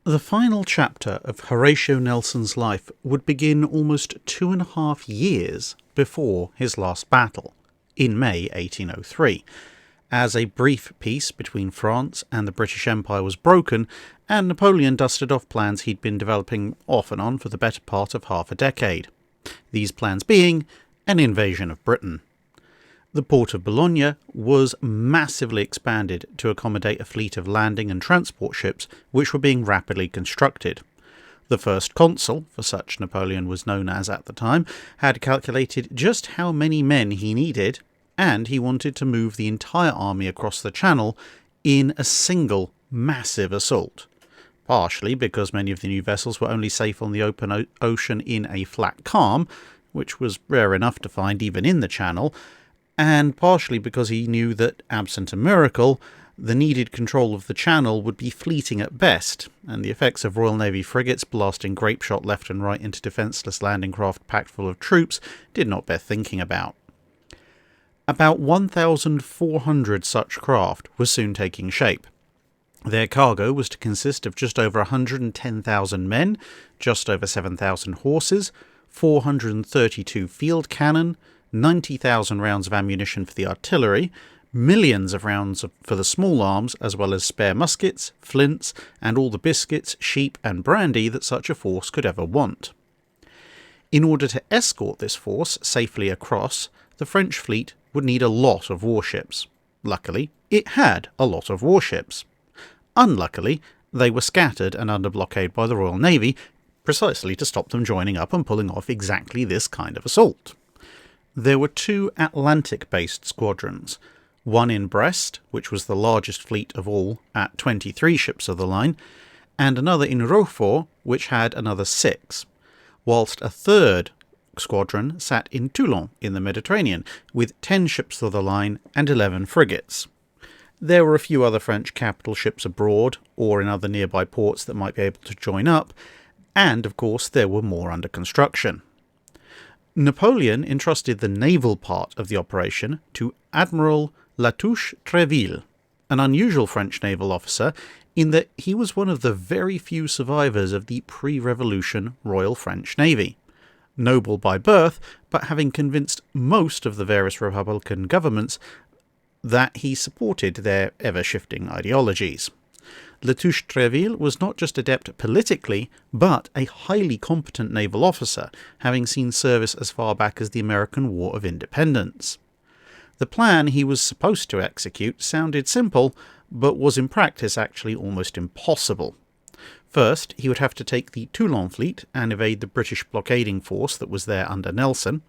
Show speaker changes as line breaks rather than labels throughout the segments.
The final chapter of Horatio Nelson's life would begin almost 2.5 years before his last battle, in May 1803, as a brief peace between France and the British Empire was broken, and Napoleon dusted off plans he'd been developing off and on for the better part of half a decade. These plans being an invasion of Britain. The port of Boulogne was massively expanded to accommodate a fleet of landing and transport ships which were being rapidly constructed. The first consul, for such Napoleon was known as at the time, had calculated just how many men he needed, and he wanted to move the entire army across the Channel in a single massive assault. Partially because many of the new vessels were only safe on the open ocean in a flat calm, which was rare enough to find even in the Channel, and partially because he knew that, absent a miracle, the needed control of the Channel would be fleeting at best, and the effects of Royal Navy frigates blasting grape shot left and right into defenceless landing craft packed full of troops did not bear thinking about. About 1,400 such craft were soon taking shape. Their cargo was to consist of just over 110,000 men, just over 7,000 horses, 432 field cannon, 90,000 rounds of ammunition for the artillery, millions of rounds for the small arms, as well as spare muskets, flints, and all the biscuits, sheep, and brandy that such a force could ever want. In order to escort this force safely across, the French fleet would need a lot of warships. Luckily, it had a lot of warships. Unluckily, they were scattered and under blockade by the Royal Navy, precisely to stop them joining up and pulling off exactly this kind of assault. There were 2 Atlantic-based squadrons, one in Brest, which was the largest fleet of all at 23 ships of the line, and another in Rochefort, which had another 6, whilst a third squadron sat in Toulon in the Mediterranean, with 10 ships of the line and 11 frigates. There were a few other French capital ships abroad, or in other nearby ports that might be able to join up, and of course there were more under construction. Napoleon entrusted the naval part of the operation to Admiral Latouche-Treville, an unusual French naval officer in that he was one of the very few survivors of the pre-revolution Royal French Navy. Noble by birth, but having convinced most of the various Republican governments that he supported their ever-shifting ideologies. Latouche-Treville was not just adept politically, but a highly competent naval officer, having seen service as far back as the American War of Independence. The plan he was supposed to execute sounded simple, but was in practice actually almost impossible. First, he would have to take the Toulon fleet and evade the British blockading force that was there under Nelson,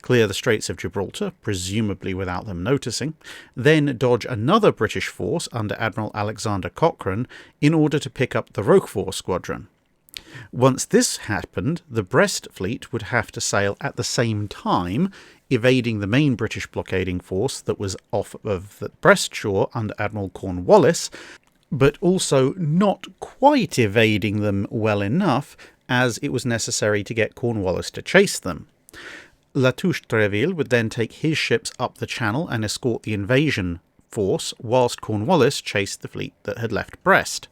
clear the Straits of Gibraltar, presumably without them noticing, then dodge another British force under Admiral Alexander Cochrane in order to pick up the Rochefort squadron. Once this happened, the Brest fleet would have to sail at the same time, evading the main British blockading force that was off of the Brest shore under Admiral Cornwallis, but also not quite evading them well enough, as it was necessary to get Cornwallis to chase them. Latouche-Treville would then take his ships up the Channel and escort the invasion force, whilst Cornwallis chased the fleet that had left Brest.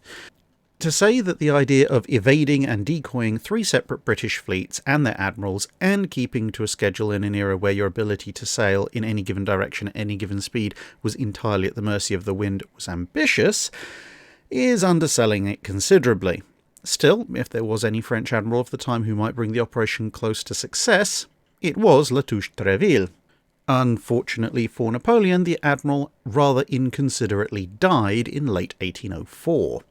To say that the idea of evading and decoying 3 separate British fleets and their admirals, and keeping to a schedule in an era where your ability to sail in any given direction at any given speed was entirely at the mercy of the wind, was ambitious, is underselling it considerably. Still, if there was any French admiral of the time who might bring the operation close to success, it was Latouche-Treville. Unfortunately for Napoleon, the admiral rather inconsiderately died in late 1804.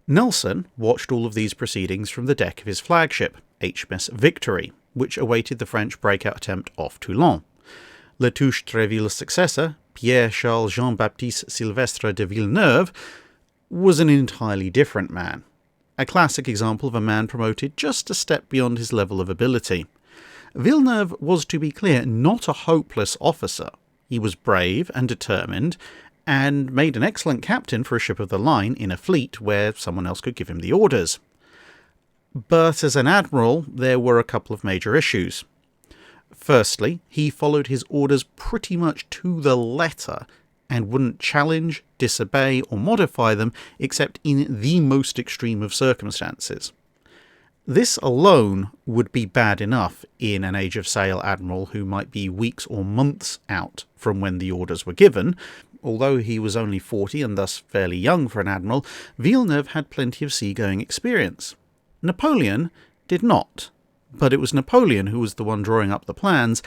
Nelson watched all of these proceedings from the deck of his flagship, HMS Victory, which awaited the French breakout attempt off Toulon. Latouche-Treville's successor, Pierre-Charles Jean-Baptiste Sylvestre de Villeneuve, was an entirely different man. A classic example of a man promoted just a step beyond his level of ability. Villeneuve was, to be clear, not a hopeless officer. He was brave and determined, and made an excellent captain for a ship of the line in a fleet where someone else could give him the orders. But as an admiral, there were a couple of major issues. Firstly, he followed his orders pretty much to the letter and wouldn't challenge, disobey, or modify them except in the most extreme of circumstances. This alone would be bad enough in an age of sail admiral who might be weeks or months out from when the orders were given. Although he was only 40 and thus fairly young for an admiral, Villeneuve had plenty of seagoing experience. Napoleon did not, but it was Napoleon who was the one drawing up the plans,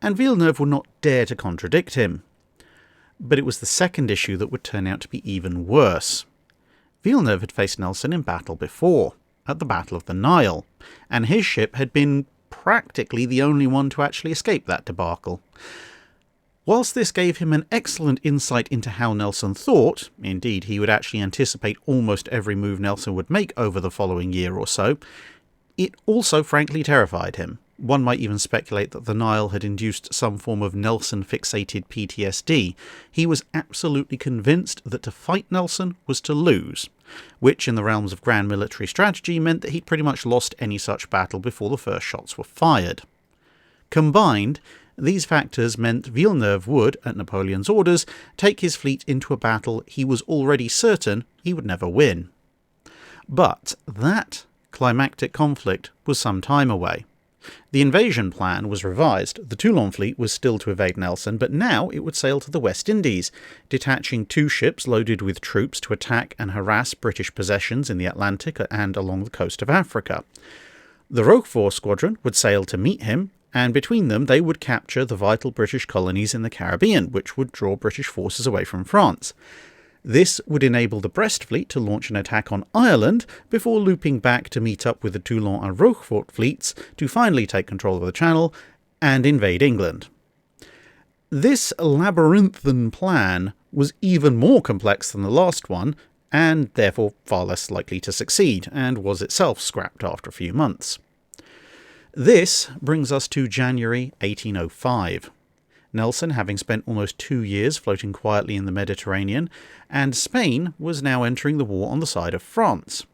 and Villeneuve would not dare to contradict him. But it was the second issue that would turn out to be even worse. Villeneuve had faced Nelson in battle before, at the Battle of the Nile, and his ship had been practically the only one to actually escape that debacle. Whilst this gave him an excellent insight into how Nelson thought, indeed he would actually anticipate almost every move Nelson would make over the following year or so, it also frankly terrified him. One might even speculate that the Nile had induced some form of Nelson-fixated PTSD. He was absolutely convinced that to fight Nelson was to lose, which in the realms of grand military strategy meant that he'd pretty much lost any such battle before the first shots were fired. Combined, these factors meant Villeneuve would, at Napoleon's orders, take his fleet into a battle he was already certain he would never win. But that climactic conflict was some time away. The invasion plan was revised. The Toulon fleet was still to evade Nelson, but now it would sail to the West Indies, detaching 2 ships loaded with troops to attack and harass British possessions in the Atlantic and along the coast of Africa. The Roquefort squadron would sail to meet him, and between them they would capture the vital British colonies in the Caribbean, which would draw British forces away from France. This would enable the Brest fleet to launch an attack on Ireland before looping back to meet up with the Toulon and Roquefort fleets to finally take control of the Channel and invade England. This labyrinthine plan was even more complex than the last one, and therefore far less likely to succeed, and was itself scrapped after a few months. This brings us to January 1805. Nelson having spent almost 2 years floating quietly in the Mediterranean, and Spain was now entering the war on the side of France.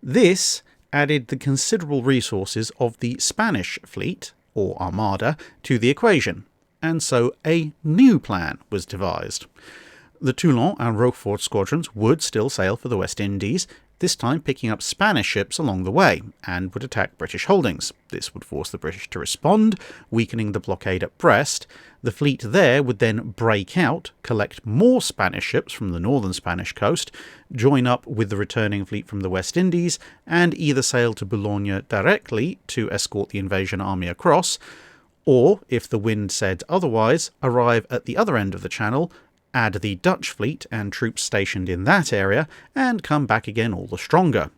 This added the considerable resources of the Spanish fleet, or Armada, to the equation, and so a new plan was devised. The Toulon and Roquefort squadrons would still sail for the West Indies, this time picking up Spanish ships along the way, and would attack British holdings. This would force the British to respond, weakening the blockade at Brest. The fleet there would then break out, collect more Spanish ships from the northern Spanish coast, join up with the returning fleet from the West Indies, and either sail to Boulogne directly to escort the invasion army across, or, if the wind said otherwise, arrive at the other end of the Channel, add the Dutch fleet and troops stationed in that area, and come back again all the stronger.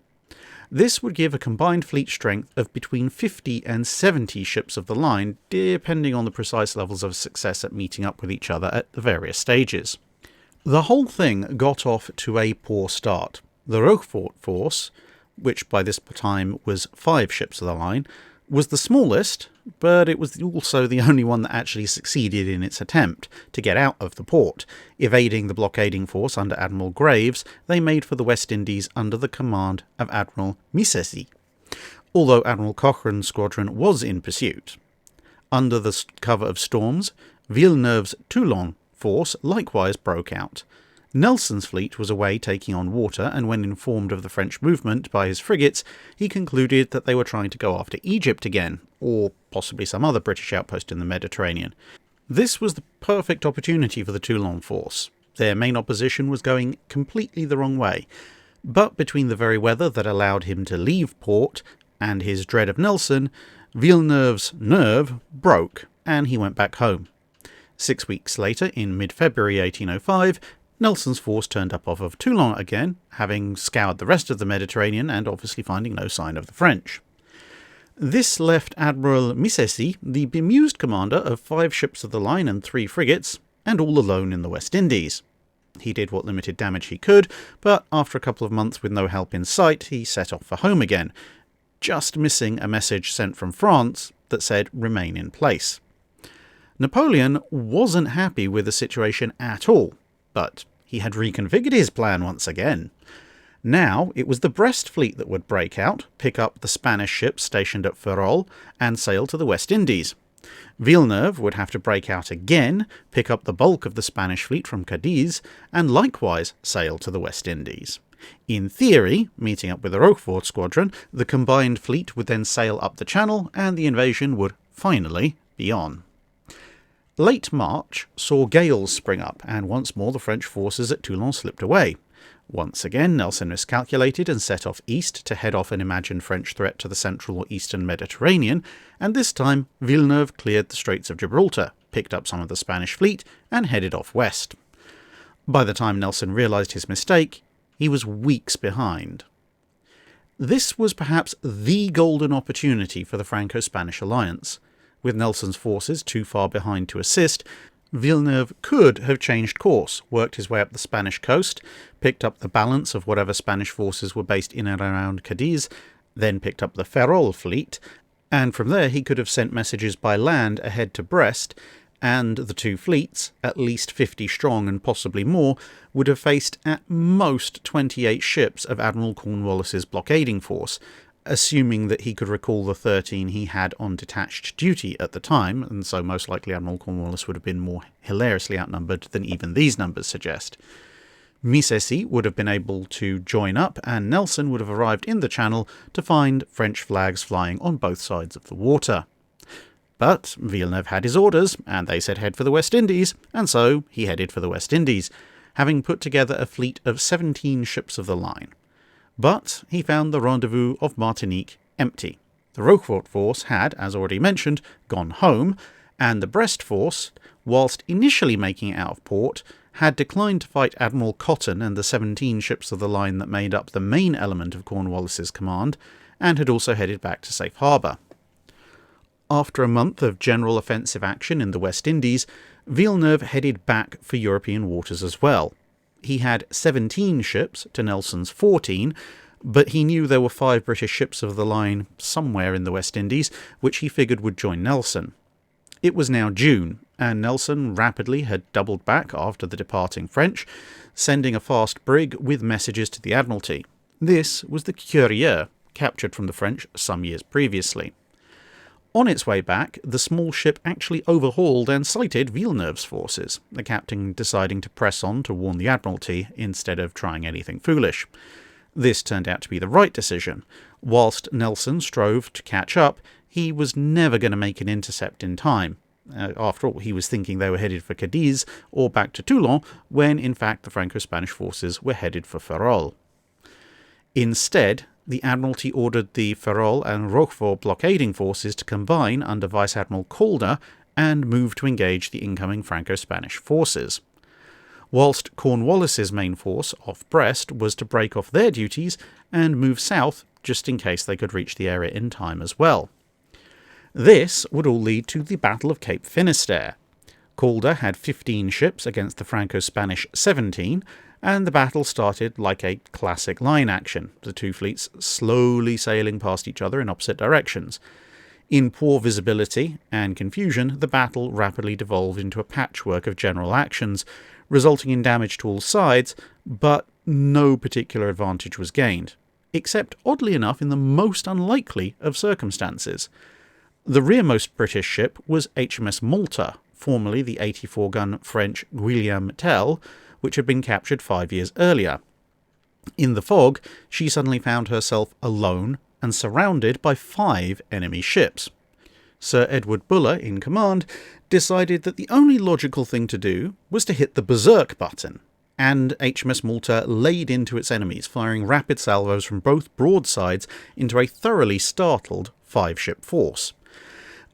This would give a combined fleet strength of between 50 and 70 ships of the line, depending on the precise levels of success at meeting up with each other at the various stages. The whole thing got off to a poor start. The Roquefort force, which by this time was 5 ships of the line, was the smallest, but it was also the only one that actually succeeded in its attempt to get out of the port. Evading the blockading force under Admiral Graves, they made for the West Indies under the command of Admiral Missessy, although Admiral Cochrane's squadron was in pursuit. Under the cover of storms, Villeneuve's Toulon force likewise broke out. Nelson's fleet was away taking on water, and when informed of the French movement by his frigates, he concluded that they were trying to go after Egypt again, or possibly some other British outpost in the Mediterranean. This was the perfect opportunity for the Toulon force. Their main opposition was going completely the wrong way, but between the very weather that allowed him to leave port and his dread of Nelson, Villeneuve's nerve broke, and he went back home. 6 weeks later, in mid-February 1805, Nelson's force turned up off of Toulon again, having scoured the rest of the Mediterranean and obviously finding no sign of the French. This left Admiral Missessy the bemused commander of 5 ships of the line and 3 frigates, and all alone in the West Indies. He did what limited damage he could, but after a couple of months with no help in sight, he set off for home again, just missing a message sent from France that said remain in place. Napoleon wasn't happy with the situation at all, but he had reconfigured his plan once again. Now it was the Brest fleet that would break out, pick up the Spanish ships stationed at Ferrol, and sail to the West Indies. Villeneuve would have to break out again, pick up the bulk of the Spanish fleet from Cadiz, and likewise sail to the West Indies. In theory, meeting up with the Rochefort squadron, the combined fleet would then sail up the Channel and the invasion would finally be on. Late March saw gales spring up, and once more the French forces at Toulon slipped away. Once again, Nelson miscalculated and set off east to head off an imagined French threat to the central or eastern Mediterranean, and this time Villeneuve cleared the Straits of Gibraltar, picked up some of the Spanish fleet, and headed off west. By the time Nelson realised his mistake, he was weeks behind. This was perhaps the golden opportunity for the Franco-Spanish alliance. With Nelson's forces too far behind to assist, Villeneuve could have changed course, worked his way up the Spanish coast, picked up the balance of whatever Spanish forces were based in and around Cadiz, then picked up the Ferrol fleet, and from there he could have sent messages by land ahead to Brest, and the two fleets, at least 50 strong and possibly more, would have faced at most 28 ships of Admiral Cornwallis's blockading force, assuming that he could recall the 13 he had on detached duty at the time, and so most likely Admiral Cornwallis would have been more hilariously outnumbered than even these numbers suggest. Misesi would have been able to join up, and Nelson would have arrived in the Channel to find French flags flying on both sides of the water. But Villeneuve had his orders, and they said head for the West Indies, and so he headed for the West Indies, having put together a fleet of 17 ships of the line. But he found the rendezvous of Martinique empty. The Rochefort force had, as already mentioned, gone home, and the Brest force, whilst initially making it out of port, had declined to fight Admiral Cotton and the 17 ships of the line that made up the main element of Cornwallis's command, and had also headed back to safe harbour. After a month of general offensive action in the West Indies, Villeneuve headed back for European waters as well. He had 17 ships to Nelson's 14, but he knew there were 5 British ships of the line somewhere in the West Indies, which he figured would join Nelson. It was now June, and Nelson rapidly had doubled back after the departing French, sending a fast brig with messages to the Admiralty. This was the Courier, captured from the French some years previously. On its way back, the small ship actually overhauled and sighted Villeneuve's forces, the captain deciding to press on to warn the Admiralty instead of trying anything foolish. This turned out to be the right decision. Whilst Nelson strove to catch up, he was never going to make an intercept in time. After all, he was thinking they were headed for Cadiz or back to Toulon, when in fact the Franco-Spanish forces were headed for Ferrol. Instead, the Admiralty ordered the Ferrol and Rochefort blockading forces to combine under Vice Admiral Calder and move to engage the incoming Franco-Spanish forces. Whilst Cornwallis's main force off Brest was to break off their duties and move south just in case they could reach the area in time as well. This would all lead to the Battle of Cape Finisterre. Calder had 15 ships against the Franco-Spanish 17, and the battle started like a classic line action, the two fleets slowly sailing past each other in opposite directions. In poor visibility and confusion, the battle rapidly devolved into a patchwork of general actions, resulting in damage to all sides, but no particular advantage was gained, except oddly enough in the most unlikely of circumstances. The rearmost British ship was HMS Malta, formerly the 84-gun French Guillaume Tell, which had been captured 5 years earlier. In the fog, she suddenly found herself alone and surrounded by 5 enemy ships. Sir Edward Buller, in command, decided that the only logical thing to do was to hit the berserk button, and HMS Malta laid into its enemies, firing rapid salvos from both broadsides into a thoroughly startled 5-ship force.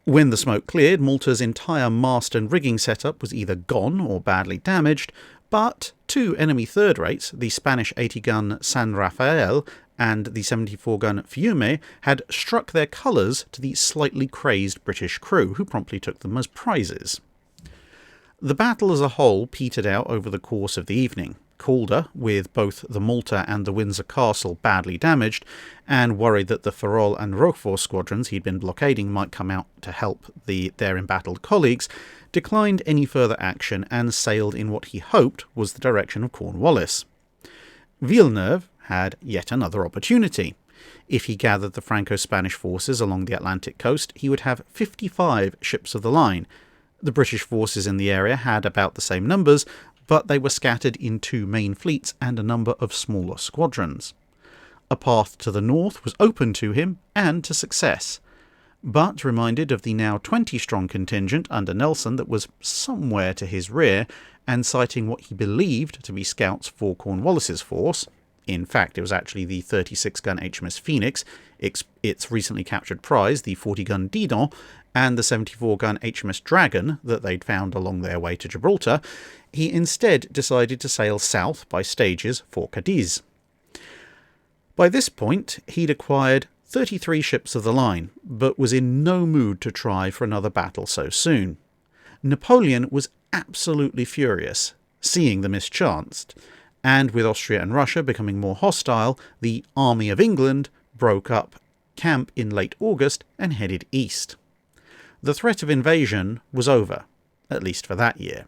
When the smoke cleared, Malta's entire mast and rigging setup was either gone or badly damaged, but 2 enemy third-rates, the Spanish 80-gun San Rafael and the 74-gun Fiume, had struck their colours to the slightly crazed British crew, who promptly took them as prizes. The battle as a whole petered out over the course of the evening. Calder, with both the Malta and the Windsor Castle badly damaged, and worried that the Ferrol and Rochefort squadrons he'd been blockading might come out to help their embattled colleagues, declined any further action and sailed in what he hoped was the direction of Cornwallis. Villeneuve had yet another opportunity. If he gathered the Franco-Spanish forces along the Atlantic coast, he would have 55 ships of the line. The British forces in the area had about the same numbers, but they were scattered in 2 main fleets and a number of smaller squadrons. A path to the north was open to him and to success. But, reminded of the now 20-strong contingent under Nelson that was somewhere to his rear, and citing what he believed to be scouts for Cornwallis's force — in fact, it was actually the 36-gun HMS Phoenix, its recently captured prize, the 40-gun Didon, and the 74-gun HMS Dragon that they'd found along their way to Gibraltar — he instead decided to sail south by stages for Cadiz. By this point, he'd acquired 33 ships of the line, but was in no mood to try for another battle so soon. Napoleon was absolutely furious, seeing the mischance, and with Austria and Russia becoming more hostile, the Army of England broke up camp in late August and headed east. The threat of invasion was over, at least for that year.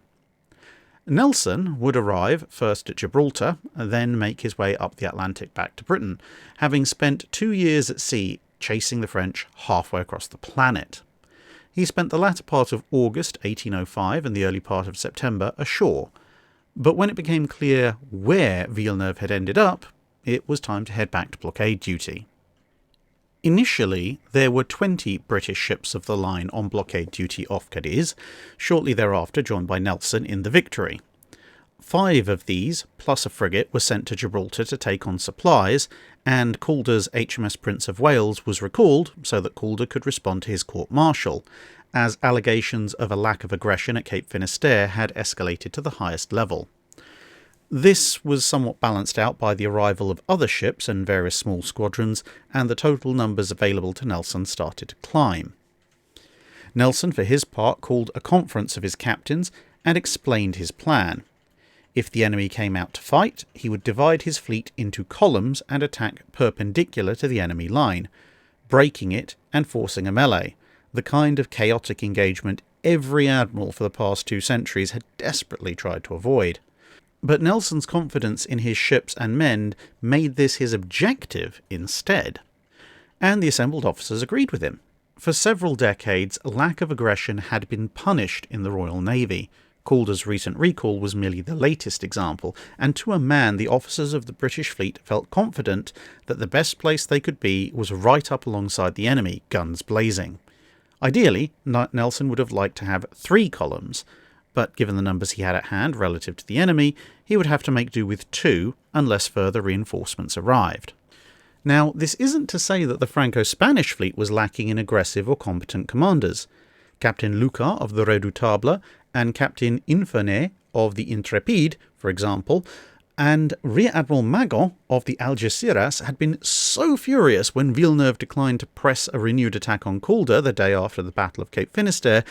Nelson would arrive first at Gibraltar, then make his way up the Atlantic back to Britain, having spent 2 years at sea chasing the French halfway across the planet. He spent the latter part of August 1805 and the early part of September ashore, but when it became clear where Villeneuve had ended up, it was time to head back to blockade duty. Initially, there were 20 British ships of the line on blockade duty off Cadiz, shortly thereafter joined by Nelson in the Victory. 5 of these, plus a frigate, were sent to Gibraltar to take on supplies, and Calder's HMS Prince of Wales was recalled so that Calder could respond to his court-martial, as allegations of a lack of aggression at Cape Finisterre had escalated to the highest level. This was somewhat balanced out by the arrival of other ships and various small squadrons, and the total numbers available to Nelson started to climb. Nelson, for his part, called a conference of his captains and explained his plan. If the enemy came out to fight, he would divide his fleet into columns and attack perpendicular to the enemy line, breaking it and forcing a melee, the kind of chaotic engagement every admiral for the past 2 centuries had desperately tried to avoid. But Nelson's confidence in his ships and men made this his objective instead. And the assembled officers agreed with him. For several decades, lack of aggression had been punished in the Royal Navy. Calder's recent recall was merely the latest example, and to a man the officers of the British fleet felt confident that the best place they could be was right up alongside the enemy, guns blazing. Ideally, Nelson would have liked to have 3 columns, but given the numbers he had at hand relative to the enemy, he would have to make do with 2 unless further reinforcements arrived. Now, this isn't to say that the Franco-Spanish fleet was lacking in aggressive or competent commanders. Captain Lucas of the Redoutable and Captain Infernet of the Intrépide, for example, and Rear Admiral Magon of the Algeciras had been so furious when Villeneuve declined to press a renewed attack on Calder the day after the Battle of Cape Finisterre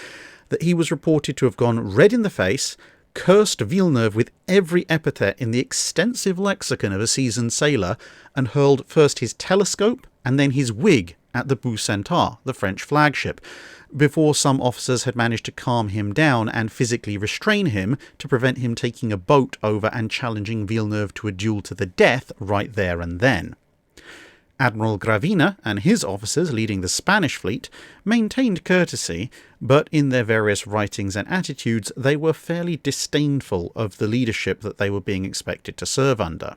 that he was reported to have gone red in the face, cursed Villeneuve with every epithet in the extensive lexicon of a seasoned sailor, and hurled first his telescope and then his wig at the Beau Centaur, the French flagship, before some officers had managed to calm him down and physically restrain him to prevent him taking a boat over and challenging Villeneuve to a duel to the death right there and then. Admiral Gravina and his officers leading the Spanish fleet maintained courtesy, but in their various writings and attitudes they were fairly disdainful of the leadership that they were being expected to serve under.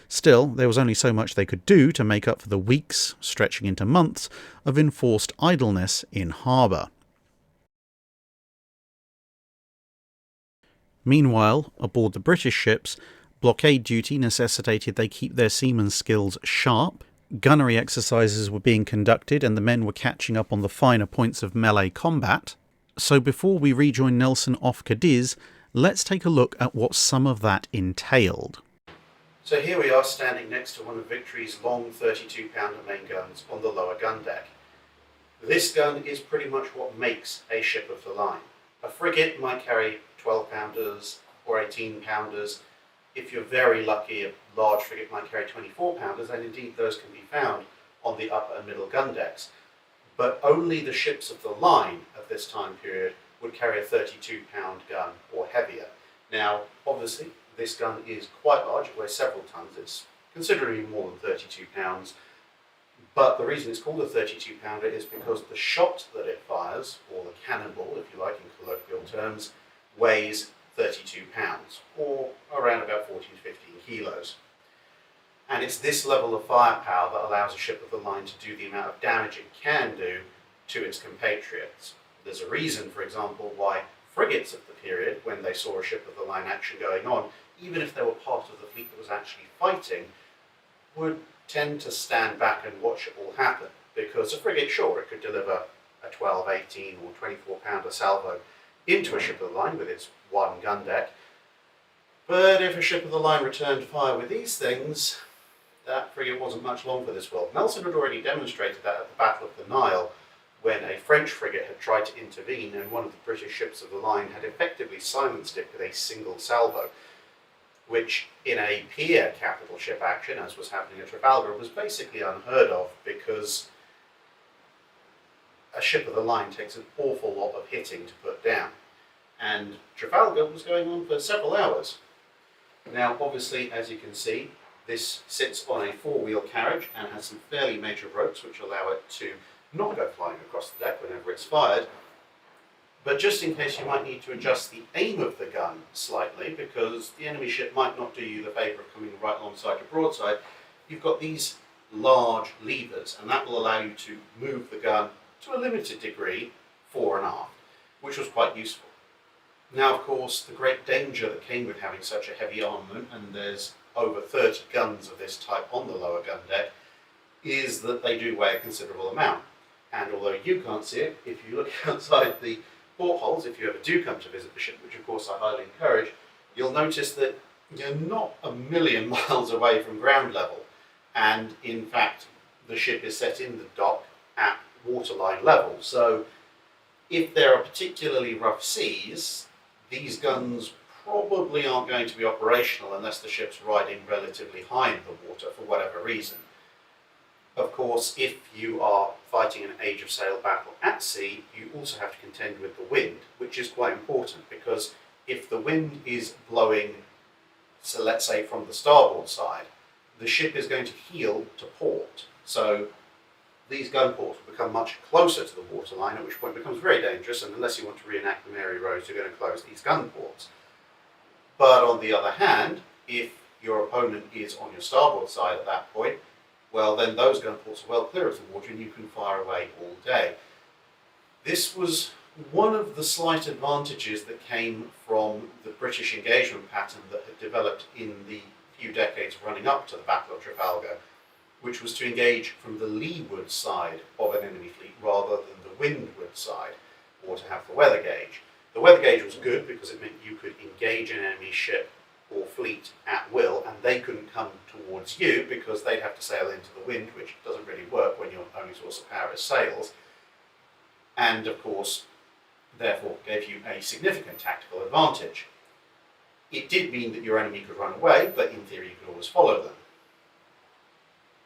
Still, there was only so much they could do to make up for the weeks, stretching into months, of enforced idleness in harbour. Meanwhile, aboard the British ships, blockade duty necessitated they keep their seamen's skills sharp. Gunnery exercises were being conducted and the men were catching up on the finer points of melee combat. So before we rejoin Nelson off Cadiz, let's take a look at what some of that entailed. So here we are standing next to one of Victory's long 32-pounder main guns on the lower gun deck. This gun is pretty much what makes a ship of the line. A frigate might carry 12-pounders or 18-pounders. If you're very lucky, a large frigate might carry 24-pounders, and indeed those can be found on the upper and middle gun decks. But only the ships of the line of this time period would carry a 32-pound gun or heavier. Now, obviously, this gun is quite large. It weighs several tons. It's considerably more than 32 pounds. But the reason it's called a 32 pounder is because the shot that it fires, or the cannonball if you like in colloquial terms, weighs 32 pounds, or around about 14 to 15 kilos. And it's this level of firepower that allows a ship of the line to do the amount of damage it can do to its compatriots. There's a reason, for example, why frigates of the period, when they saw a ship of the line action going on, even if they were part of the fleet that was actually fighting, would tend to stand back and watch it all happen. Because a frigate, sure, it could deliver a 12, 18 or 24 pounder salvo into a ship of the line with its one gun deck. But if a ship of the line returned fire with these things, that frigate wasn't much long for this world. Nelson had already demonstrated that at the Battle of the Nile, when a French frigate had tried to intervene and one of the British ships of the line had effectively silenced it with a single salvo, which in a peer capital ship action, as was happening at Trafalgar, was basically unheard of, because a ship of the line takes an awful lot of hitting to put down. And Trafalgar was going on for several hours. Now, obviously, as you can see, this sits on a four-wheel carriage and has some fairly major ropes which allow it to not go flying across the deck whenever it's fired. But just in case, you might need to adjust the aim of the gun slightly, because the enemy ship might not do you the favour of coming right alongside your broadside. You've got these large levers, and that will allow you to move the gun to a limited degree fore and aft, which was quite useful. Now, of course, the great danger that came with having such a heavy armament, and there's over 30 guns of this type on the lower gun deck, is that they do weigh a considerable amount. And although you can't see it, if you look outside the portholes, if you ever do come to visit the ship, which of course I highly encourage, you'll notice that you're not a million miles away from ground level. And in fact, the ship is set in the dock at waterline level. So if there are particularly rough seas, these guns probably aren't going to be operational unless the ship's riding relatively high in the water for whatever reason. Of course, if you are fighting an age of sail battle at sea, you also have to contend with the wind, which is quite important, because if the wind is blowing, so let's say from the starboard side, the ship is going to heel to port. So these gun ports will become much closer to the waterline, at which point it becomes very dangerous, and unless you want to reenact the Mary Rose, you're going to close these gun ports. But on the other hand, if your opponent is on your starboard side at that point, well, then those gun ports are well clear of the water and you can fire away all day. This was one of the slight advantages that came from the British engagement pattern that had developed in the few decades running up to the Battle of Trafalgar, which was to engage from the leeward side of an enemy fleet rather than the windward side, or to have the weather gauge. The weather gauge was good because it meant you could engage an enemy ship or fleet at will, and they couldn't come towards you because they'd have to sail into the wind, which doesn't really work when your only source of power is sails. And of course, therefore gave you a significant tactical advantage. It did mean that your enemy could run away, but in theory you could always follow them.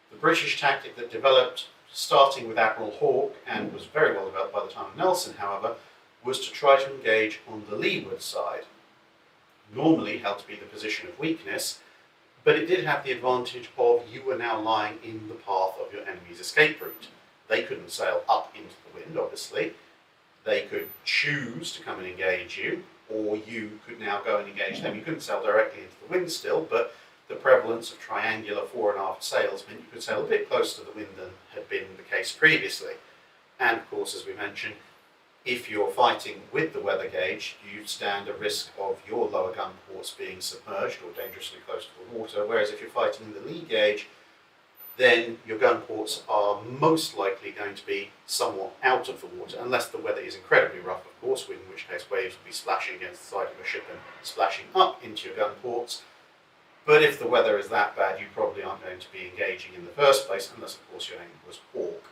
The British tactic that developed, starting with Admiral Hawke, and was very well developed by the time of Nelson, however, was to try to engage on the leeward side. Normally held to be the position of weakness, but it did have the advantage of you were now lying in the path of your enemy's escape route. They couldn't sail up into the wind, obviously. They could choose to come and engage you, or you could now go and engage them. You couldn't sail directly into the wind still, but the prevalence of triangular fore and aft sails meant you could sail a bit closer to the wind than had been the case previously. And of course, as we mentioned, if you're fighting with the weather gauge, you stand a risk of your lower gun ports being submerged or dangerously close to the water, whereas if you're fighting in the lee gauge, then your gun ports are most likely going to be somewhat out of the water, unless the weather is incredibly rough, of course, in which case waves will be splashing against the side of your ship and splashing up into your gun ports. But if the weather is that bad, you probably aren't going to be engaging in the first place, unless, of course, your aim was Hawke.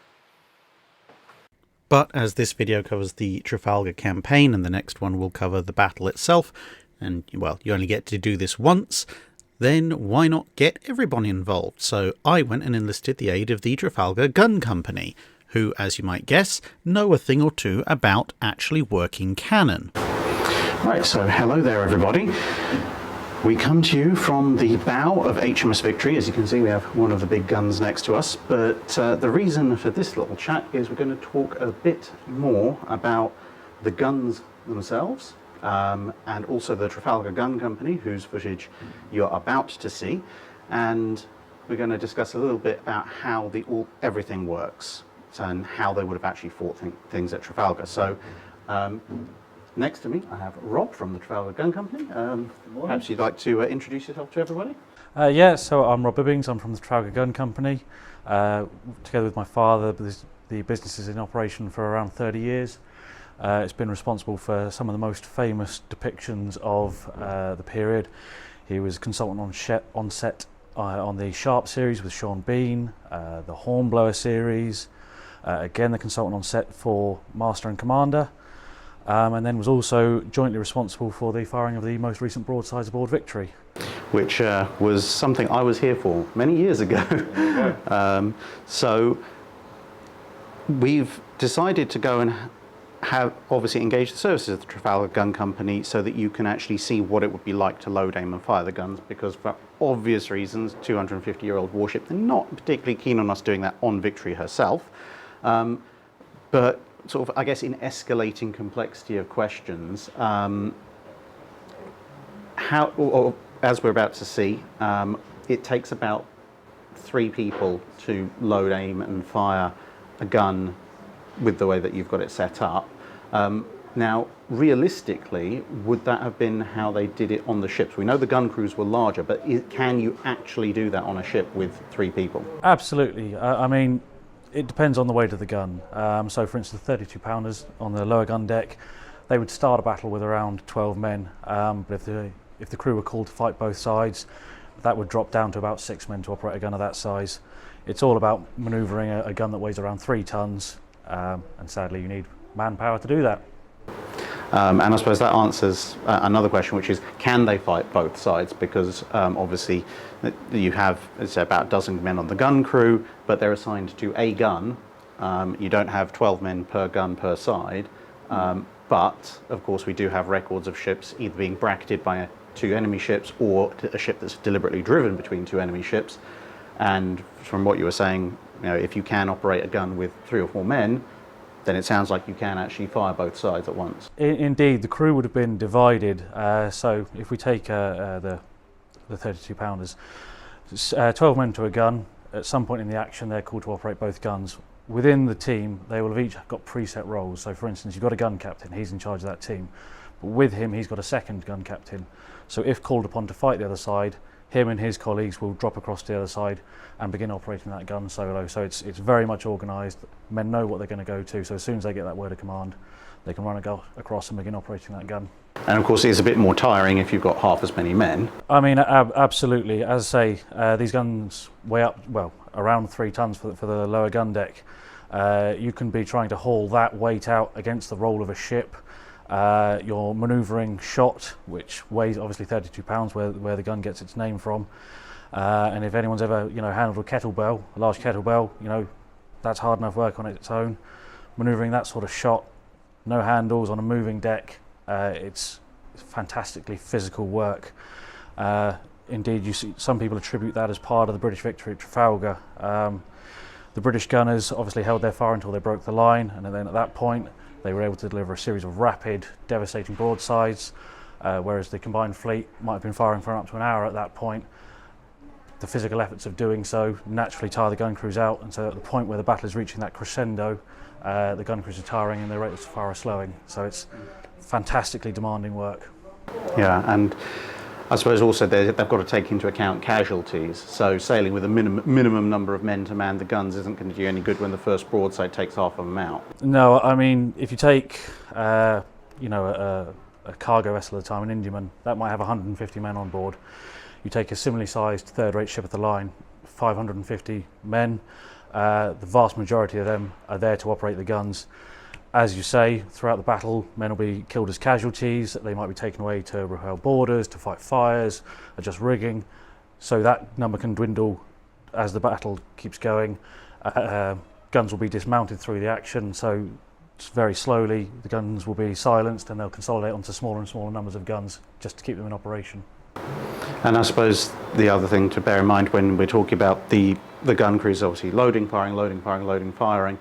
But as this video covers the Trafalgar campaign and the next one will cover the battle itself, and, well, you only get to do this once, then why not get everybody involved? So I went and enlisted the aid of the Trafalgar Gun Company, who, as you might guess, know a thing or two about actually working cannon.
Right, so hello there everybody.
We come to you from the bow of HMS Victory. As you can see, we have one of the big guns next to us, but the reason for this little chat is we're going to talk a bit more about the guns themselves, and also the Trafalgar Gun Company, whose footage you're about to see, and we're going to discuss a little bit about how everything works and how they would have actually fought things at Trafalgar. So next to me I have Rob from the Trafalgar Gun Company. Perhaps you'd like to introduce yourself to everybody?
Yeah, so I'm Rob Bibbings, I'm from the Trafalgar Gun Company. Together with my father, the business is in operation for around 30 years. It's been responsible for some of the most famous depictions of the period. He was consultant on set on the Sharp series with Sean Bean, the Hornblower series, again the consultant on set for Master and Commander, and then was also jointly responsible for the firing of the most recent broadsides aboard Victory.
Which was something I was here for many years ago. So we've decided to go and have obviously engaged the services of the Trafalgar Gun Company so that you can actually see what it would be like to load, aim and fire the guns, because for obvious reasons, 250-year-old warship, they're not particularly keen on us doing that on Victory herself. But sort of, I guess, in escalating complexity of questions, as we're about to see, it takes about 3 people to load, aim and fire a gun with the way that you've got it set up. Now, realistically, would that have been how they did it on the ships? We know the gun crews were larger, but can you actually do that on a ship with 3 people?
Absolutely. I mean, it depends on the weight of the gun. So, for instance, the 32-pounders on the lower gun deck, they would start a battle with around 12 men. But if the crew were called to fight both sides, that would drop down to about 6 men to operate a gun of that size. It's all about manoeuvring a gun that weighs around 3 tons, and sadly you need manpower to do that.
And I suppose that answers another question, which is, can they fight both sides? Because obviously you have, as I say, about a dozen men on the gun crew, but they're assigned to a gun. You don't have 12 men per gun per side. But of course we do have records of ships either being bracketed by 2 enemy ships or a ship that's deliberately driven between 2 enemy ships. And from what you were saying, you know, if you can operate a gun with 3 or 4 men, then it sounds like you can actually fire both sides at once.
Indeed, the crew would have been divided. So if we take the 32-pounders, 12 men to a gun, at some point in the action they're called to operate both guns. Within the team, they will have each got preset roles. So for instance, you've got a gun captain, he's in charge of that team. But with him, he's got a second gun captain. So if called upon to fight the other side, him and his colleagues will drop across to the other side and begin operating that gun solo. So it's very much organised. Men know what they're going to go to, so as soon as they get that word of command, they can run across and begin operating that gun.
And of course it's a bit more tiring if you've got half as many men.
I mean, absolutely. As I say, these guns weigh up, well, around 3 tons for the lower gun deck. You can be trying to haul that weight out against the roll of a ship. You're manoeuvring shot, which weighs obviously 32 pounds, where the gun gets its name from. And if anyone's ever, handled a kettlebell, a large kettlebell, that's hard enough work on its own. Manoeuvring that sort of shot, no handles on a moving deck, it's fantastically physical work. Indeed, you see some people attribute that as part of the British victory at Trafalgar. The British gunners obviously held their fire until they broke the line, and then at that point they were able to deliver a series of rapid, devastating broadsides, whereas the combined fleet might have been firing for up to an hour at that point. The physical efforts of doing so naturally tire the gun crews out, and so at the point where the battle is reaching that crescendo, the gun crews are tiring and their rates of fire are slowing. So it's fantastically demanding work.
Yeah, and I suppose also they've got to take into account casualties. So sailing with a minimum number of men to man the guns isn't going to do you any good when the first broadside takes half of them out.
No, I mean, if you take a cargo vessel at the time, an Indiaman, that might have 150 men on board. You take a similarly sized third-rate ship at the line, 550 men. The vast majority of them are there to operate the guns. As you say, throughout the battle, men will be killed as casualties. They might be taken away to repel boarders, to fight fires, adjust rigging. So that number can dwindle as the battle keeps going. Guns will be dismounted through the action, so very slowly the guns will be silenced and they'll consolidate onto smaller and smaller numbers of guns just to keep them in operation.
And I suppose the other thing to bear in mind when we're talking about the gun crews, obviously loading, firing, loading, firing, loading, firing.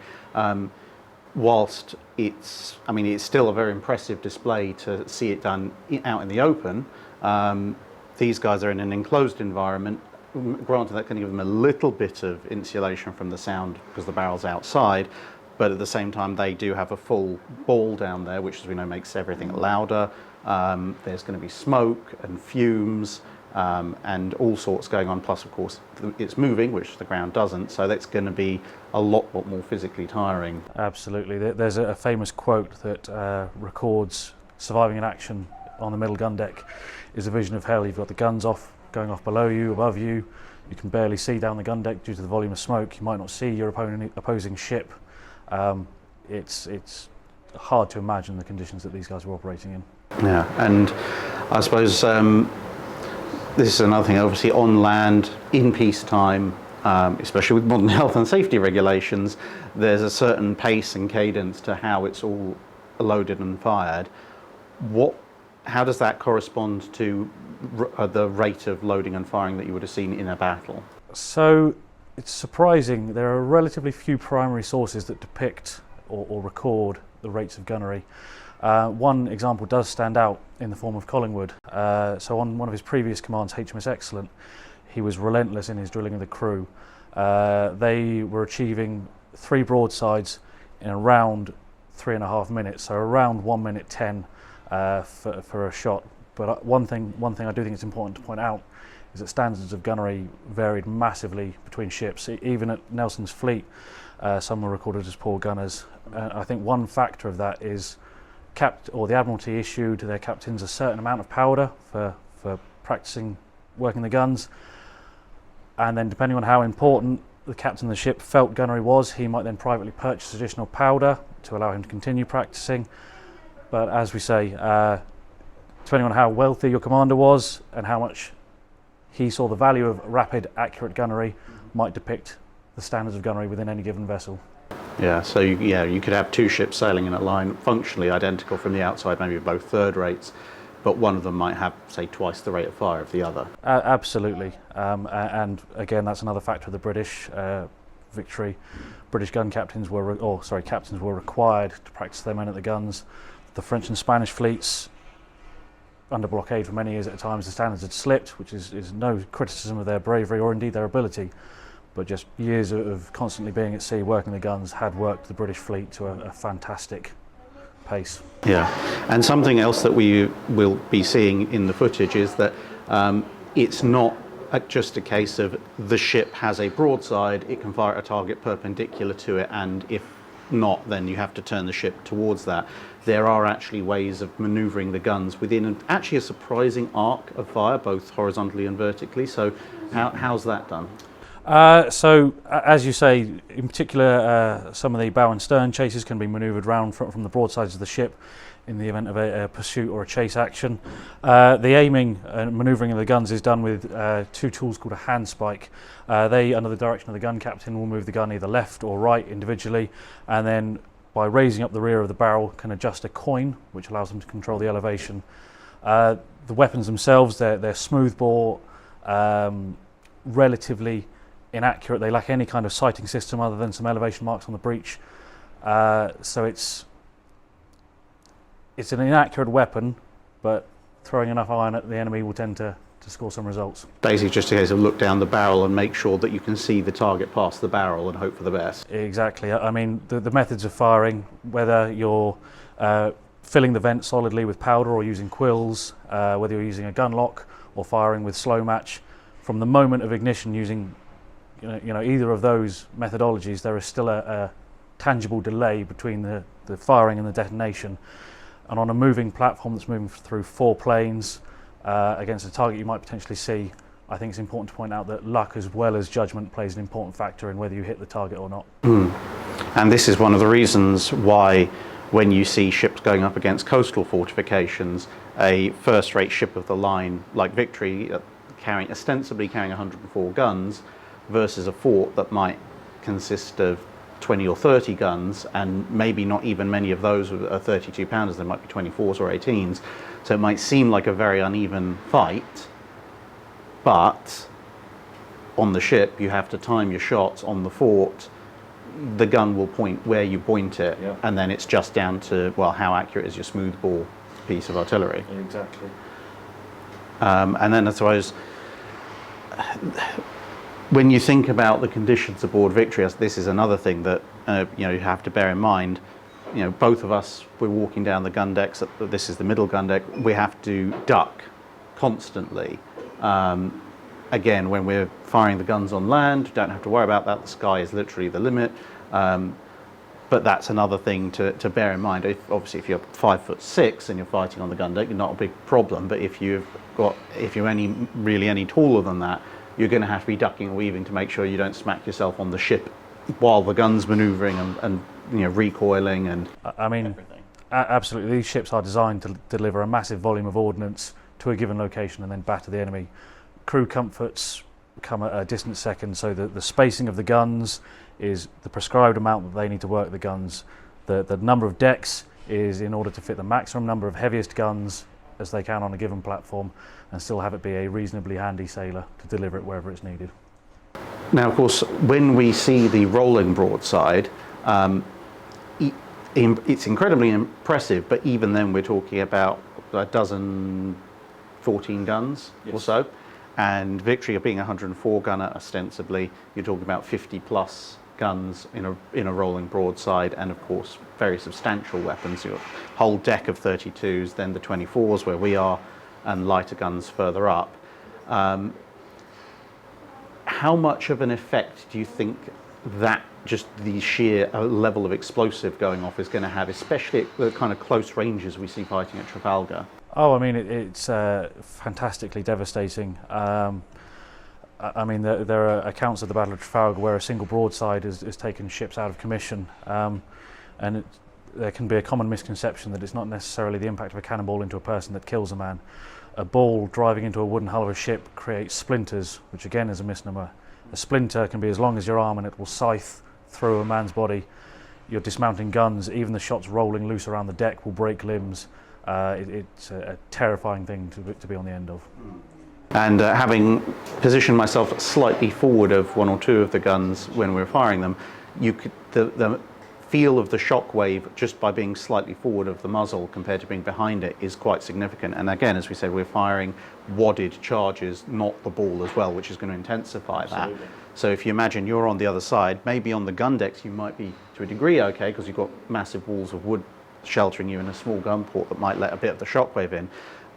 Whilst it's still a very impressive display to see it done out in the open. These guys are in an enclosed environment. Granted, that can give them a little bit of insulation from the sound because the barrel's outside, but at the same time they do have a full ball down there, which, as we know, makes everything louder. There's going to be smoke and fumes and all sorts going on, plus of course it's moving, which the ground doesn't, so that's going to be a lot more physically tiring.
Absolutely. There's a famous quote that records surviving an action on the middle gun deck is a vision of hell. You've got the guns going off below you, above you. You can barely see down the gun deck due to the volume of smoke. You might not see your opposing ship. It's hard to imagine the conditions that these guys were operating in.
Yeah, and I suppose this is another thing, obviously on land, in peacetime, especially with modern health and safety regulations, there's a certain pace and cadence to how it's all loaded and fired. How does that correspond to the rate of loading and firing that you would have seen in a battle?
So it's surprising, there are relatively few primary sources that depict or record the rates of gunnery. One example does stand out in the form of Collingwood. So on one of his previous commands, HMS Excellent, he was relentless in his drilling of the crew. They were achieving 3 broadsides in around 3.5 minutes, so around 1 minute 10 for a shot. But one thing I do think it's important to point out is that standards of gunnery varied massively between ships. Even at Nelson's fleet, some were recorded as poor gunners. I think one factor of that is the Admiralty issued their captains a certain amount of powder for practicing working the guns, and then depending on how important the captain of the ship felt gunnery was, he might then privately purchase additional powder to allow him to continue practicing. But as we say, depending on how wealthy your commander was and how much he saw the value of rapid, accurate gunnery, might depict the standards of gunnery within any given vessel.
Yeah, so you could have 2 ships sailing in a line functionally identical from the outside, maybe both third rates, but one of them might have, say, twice the rate of fire of the other.
Absolutely, and again, that's another factor of the British victory. British captains were required to practice their men at the guns. The French and Spanish fleets, under blockade for many years at a time, the standards had slipped, which is no criticism of their bravery or indeed their ability, but just years of constantly being at sea, working the guns, had worked the British fleet to a fantastic pace.
Yeah, and something else that we will be seeing in the footage is that it's not just a case of the ship has a broadside, it can fire at a target perpendicular to it, and if not, then you have to turn the ship towards that. There are actually ways of manoeuvring the guns within actually a surprising arc of fire, both horizontally and vertically. So how's that done?
So, as you say, in particular, some of the bow and stern chases can be manoeuvred round from the broadsides of the ship in the event of a pursuit or a chase action. The aiming and manoeuvring of the guns is done with 2 tools called a handspike. They, under the direction of the gun captain, will move the gun either left or right individually, and then by raising up the rear of the barrel can adjust a coin, which allows them to control the elevation. The weapons themselves, they're smoothbore, relatively inaccurate. They lack any kind of sighting system other than some elevation marks on the breech. So it's an inaccurate weapon, but throwing enough iron at the enemy will tend to score some results.
Basically just a case of look down the barrel and make sure that you can see the target past the barrel and hope for the best.
Exactly. I mean, the methods of firing, whether you're filling the vent solidly with powder or using quills, whether you're using a gun lock or firing with slow match, from the moment of ignition using either of those methodologies, there is still a tangible delay between the firing and the detonation. And on a moving platform that's moving through 4 planes against a target you might potentially see, I think it's important to point out that luck as well as judgment plays an important factor in whether you hit the target or not.
And this is one of the reasons why when you see ships going up against coastal fortifications, a first-rate ship of the line like Victory ostensibly carrying 104 guns versus a fort that might consist of 20 or 30 guns, and maybe not even many of those are 32 pounders, there might be 24s or 18s, so it might seem like a very uneven fight, but on the ship you have to time your shots. On the fort, the gun will point where you point it,
Yeah.
and then it's just down to, well, how accurate is your smoothbore piece of artillery.
Exactly.
And then I suppose when you think about the conditions aboard Victory, this is another thing that you have to bear in mind. Both of us, we're walking down the gun decks. This is the middle gun deck. We have to duck constantly. Again, when we're firing the guns on land, don't have to worry about that. The sky is literally the limit. But that's another thing to bear in mind. Obviously, if you're 5'6" and you're fighting on the gun deck, not a big problem. But if you're any taller than that, you're going to have to be ducking and weaving to make sure you don't smack yourself on the ship while the gun's manoeuvring and recoiling and everything.
Absolutely. These ships are designed to deliver a massive volume of ordnance to a given location and then batter the enemy. Crew comforts come at a distant second, so the spacing of the guns is the prescribed amount that they need to work the guns. The number of decks is in order to fit the maximum number of heaviest guns as they can on a given platform and still have it be a reasonably handy sailor to deliver it wherever it's needed.
Now, of course, when we see the rolling broadside, it's incredibly impressive, but even then we're talking about a dozen, 14 guns or so. And Victory being a 104 gunner ostensibly, you're talking about 50 plus guns in a rolling broadside, and of course very substantial weapons. Your whole deck of 32s, then the 24s where we are, and lighter guns further up. How much of an effect do you think that just the sheer level of explosive going off is going to have, especially at the kind of close ranges we see fighting at Trafalgar?
Oh, I mean, it's fantastically devastating. I mean, there are accounts of the Battle of Trafalgar where a single broadside has taken ships out of commission, and there can be a common misconception that it's not necessarily the impact of a cannonball into a person that kills a man. A ball driving into a wooden hull of a ship creates splinters, which again is a misnomer. A splinter can be as long as your arm and it will scythe through a man's body. You're dismounting guns, even the shots rolling loose around the deck will break limbs. It's a terrifying thing to be on the end of.
And having positioned myself slightly forward of one or two of the guns when we were firing them, the feel of the shock wave just by being slightly forward of the muzzle compared to being behind it is quite significant. And again, as we said, we're firing wadded charges, not the ball as well, which is going to intensify that. So if you imagine you're on the other side, maybe on the gun decks you might be to a degree okay because you've got massive walls of wood sheltering you in a small gun port that might let a bit of the shockwave in.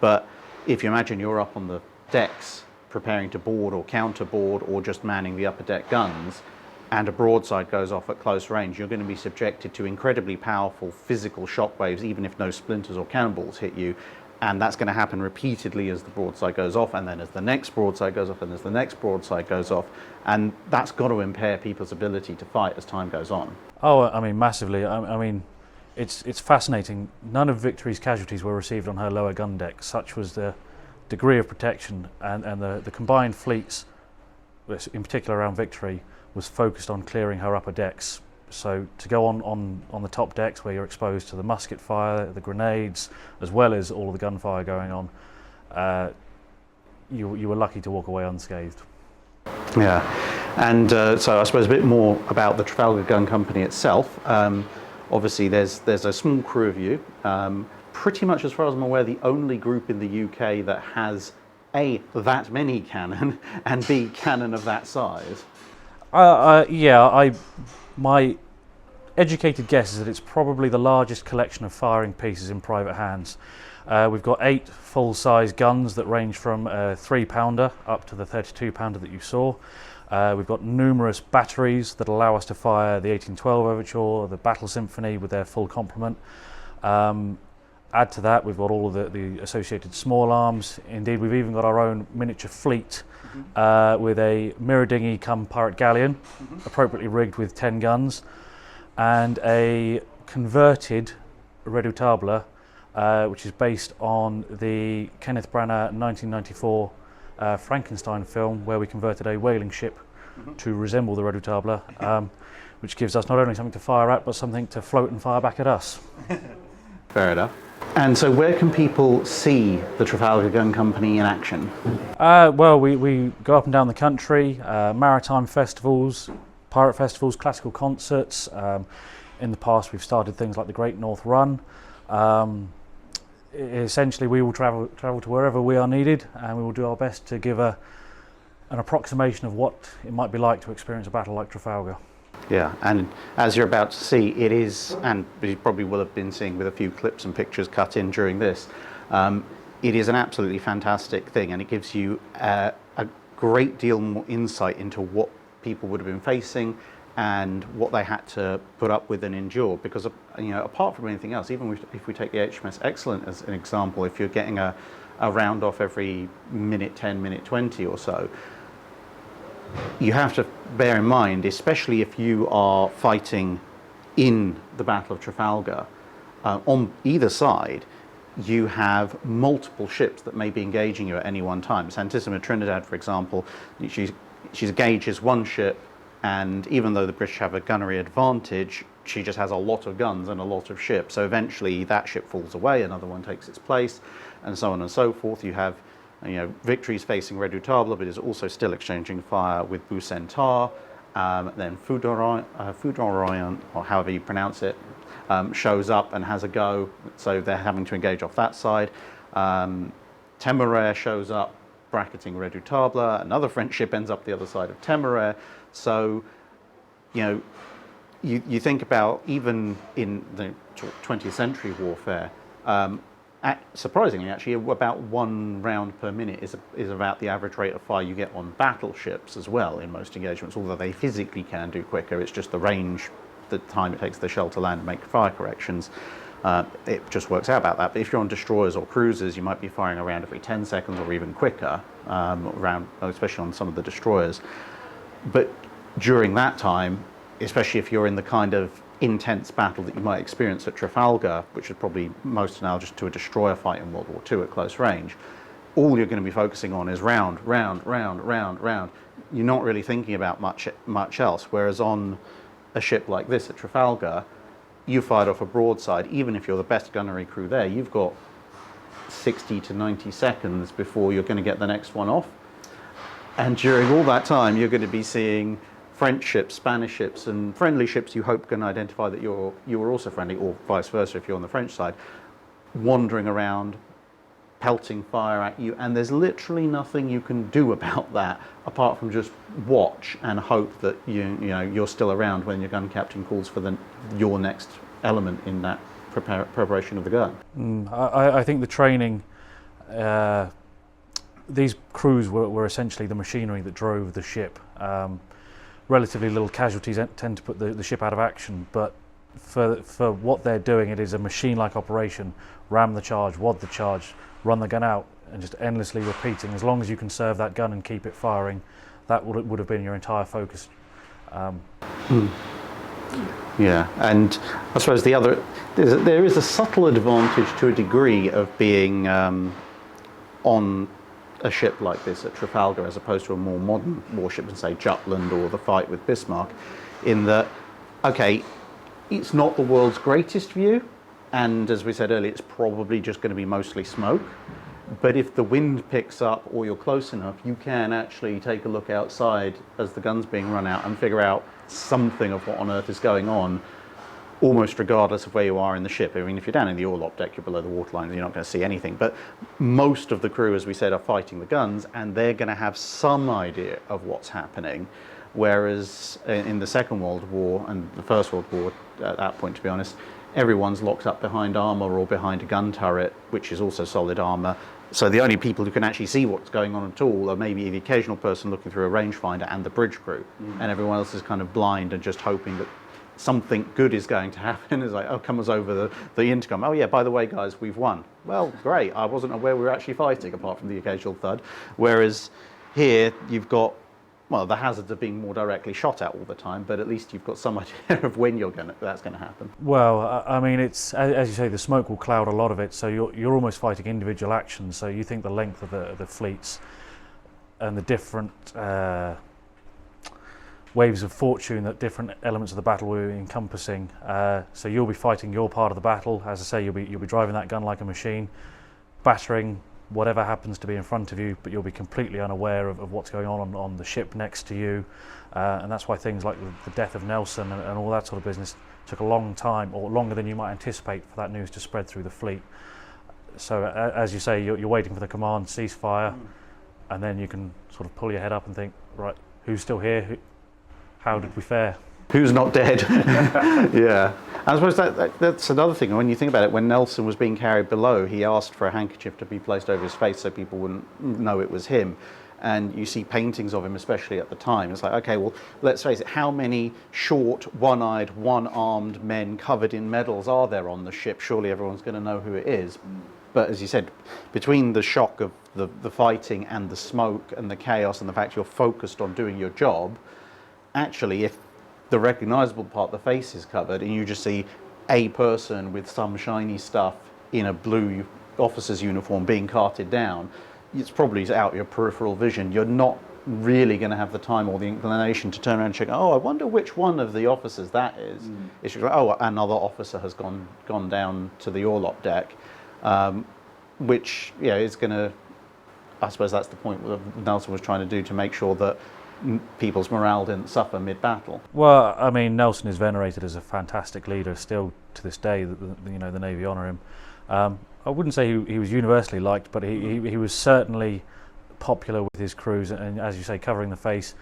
But if you imagine you're up on the decks preparing to board or counterboard or just manning the upper deck guns, and a broadside goes off at close range, you're going to be subjected to incredibly powerful physical shockwaves, even if no splinters or cannonballs hit you. And that's going to happen repeatedly as the broadside goes off, and then as the next broadside goes off, and as the next broadside goes off. And that's got to impair people's ability to fight as time goes on.
Oh, I mean, massively. I mean, it's fascinating. None of Victory's casualties were received on her lower gun deck. Such was the degree of protection, and the combined fleets, in particular around Victory, was focused on clearing her upper decks. So to go on the top decks where you're exposed to the musket fire, the grenades, as well as all of the gunfire going on, you were lucky to walk away unscathed.
Yeah, and so I suppose a bit more about the Trafalgar Gun Company itself. Obviously there's a small crew of you. Pretty much, as far as I'm aware, the only group in the UK that has A, that many cannon, and B, cannon of that size.
My educated guess is that it's probably the largest collection of firing pieces in private hands. We've got 8 full-size guns that range from a 3-pounder up to the 32-pounder that you saw. We've got numerous batteries that allow us to fire the 1812 Overture, the Battle Symphony with their full complement. Add to that, we've got all of the associated small arms. Indeed, we've even got our own miniature fleet with a mirror dinghy come pirate galleon, appropriately rigged with 10 guns, and a converted redoutable, which is based on the Kenneth Branagh 1994 Frankenstein film, where we converted a whaling ship to resemble the redoutable, which gives us not only something to fire at, but something to float and fire back at us.
Fair enough. And so where can people see the Trafalgar Gun Company in action?
Well, we go up and down the country, maritime festivals, pirate festivals, classical concerts. In the past, we've started things like the Great North Run. Essentially, we will travel to wherever we are needed, and we will do our best to give an approximation of what it might be like to experience a battle like Trafalgar.
Yeah, and as you're about to see, it is, and you probably will have been seeing with a few clips and pictures cut in during this, it is an absolutely fantastic thing, and it gives you a great deal more insight into what people would have been facing and what they had to put up with and endure. Because, you know, apart from anything else, even if we take the HMS Excellent as an example, if you're getting a round off every minute 10, minute 20 or so, you have to bear in mind, especially if you are fighting in the Battle of Trafalgar, on either side, you have multiple ships that may be engaging you at any one time. Santissima Trinidad, for example, she's engages one ship, and even though the British have a gunnery advantage, she just has a lot of guns and a lot of ships. So eventually that ship falls away, another one takes its place, and so on and so forth. You have, you know, victories facing Redoutable, but is also still exchanging fire with Bucentaure. Then Foudroyant, or however you pronounce it, shows up and has a go, so they're having to engage off that side. Temeraire shows up, bracketing Redoutable. Another French ship ends up the other side of Temeraire. So, you know, you think about, even in the 20th century warfare, surprisingly, actually, about 1 round per minute is about the average rate of fire you get on battleships as well in most engagements, although they physically can do quicker. It's just the range, the time it takes the shell to land and make fire corrections. It just works out about that. But if you're on destroyers or cruisers, you might be firing around every 10 seconds or even quicker, especially on some of the destroyers. But during that time, especially if you're in the kind of intense battle that you might experience at Trafalgar, which is probably most analogous to a destroyer fight in World War II at close range, all you're going to be focusing on is round, round, round, round, round. You're not really thinking about much else. Whereas on a ship like this at Trafalgar, you fired off a broadside, even if you're the best gunnery crew there, you've got 60 to 90 seconds before you're going to get the next one off. And during all that time, you're going to be seeing French ships, Spanish ships, and friendly ships you hope can identify that you are also friendly, or vice versa if you're on the French side, wandering around, pelting fire at you, and there's literally nothing you can do about that apart from just watch and hope that you're still around when your gun captain calls for your next element in that preparation of the gun.
I think the training, these crews were essentially the machinery that drove the ship. Relatively little casualties tend to put the ship out of action, but for what they're doing, it is a machine-like operation. Ram the charge, wad the charge, run the gun out, and just endlessly repeating. As long as you can serve that gun and keep it firing, that would have been your entire focus.
Yeah, and I suppose there is a subtle advantage to a degree of being on a ship like this at Trafalgar as opposed to a more modern warship, say Jutland or the fight with Bismarck, in that, okay, it's not the world's greatest view, and as we said earlier, it's probably just going to be mostly smoke, but if the wind picks up or you're close enough, you can actually take a look outside as the gun's being run out and figure out something of what on earth is going on, almost regardless of where you are in the ship. I mean, if you're down in the orlop deck, you're below the waterline, you're not going to see anything. But most of the crew, as we said, are fighting the guns, and they're going to have some idea of what's happening. Whereas in the Second World War and the First World War, at that point, to be honest, everyone's locked up behind armour or behind a gun turret, which is also solid armour. So the only people who can actually see what's going on at all are maybe the occasional person looking through a rangefinder and the bridge crew. And everyone else is kind of blind and just hoping that something good is going to happen. It's like, oh, comes over the intercom. Oh yeah, by the way, guys, we've won. Well, great. I wasn't aware we were actually fighting, apart from the occasional thud. Whereas here, you've got, well, the hazards of being more directly shot at all the time, but at least you've got some idea of when that's going to happen.
Well, I mean, it's, as you say, the smoke will cloud a lot of it, so you're almost fighting individual actions. So you think the length of the fleets and the different waves of fortune that different elements of the battle were encompassing. So you'll be fighting your part of the battle. As I say, you'll be driving that gun like a machine, battering whatever happens to be in front of you, but you'll be completely unaware of what's going on the ship next to you. And that's why things like the death of Nelson and all that sort of business took a long time, or longer than you might anticipate, for that news to spread through the fleet. So as you say, you're waiting for the command ceasefire, and then you can sort of pull your head up and think, right, who's still here? How did we fare?
Who's not dead? Yeah. I suppose that's another thing. When you think about it, when Nelson was being carried below, he asked for a handkerchief to be placed over his face so people wouldn't know it was him. And you see paintings of him, especially at the time. It's like, okay, well, let's face it, how many short, one-eyed, one-armed men covered in medals are there on the ship? Surely everyone's going to know who it is. But as you said, between the shock of the fighting and the smoke and the chaos and the fact you're focused on doing your job, actually, if the recognisable part, the face, is covered, and you just see a person with some shiny stuff in a blue officer's uniform being carted down, it's probably out your peripheral vision. You're not really going to have the time or the inclination to turn around and check, oh, I wonder which one of the officers that is. It's just like, oh, another officer has gone down to the orlop deck, which is going to, I suppose that's the point that Nelson was trying to do, to make sure that people's morale didn't suffer mid-battle.
Well, I mean, Nelson is venerated as a fantastic leader still to this day. The Navy honour him. I wouldn't say he was universally liked, but he was certainly popular with his crews, and as you say, covering the face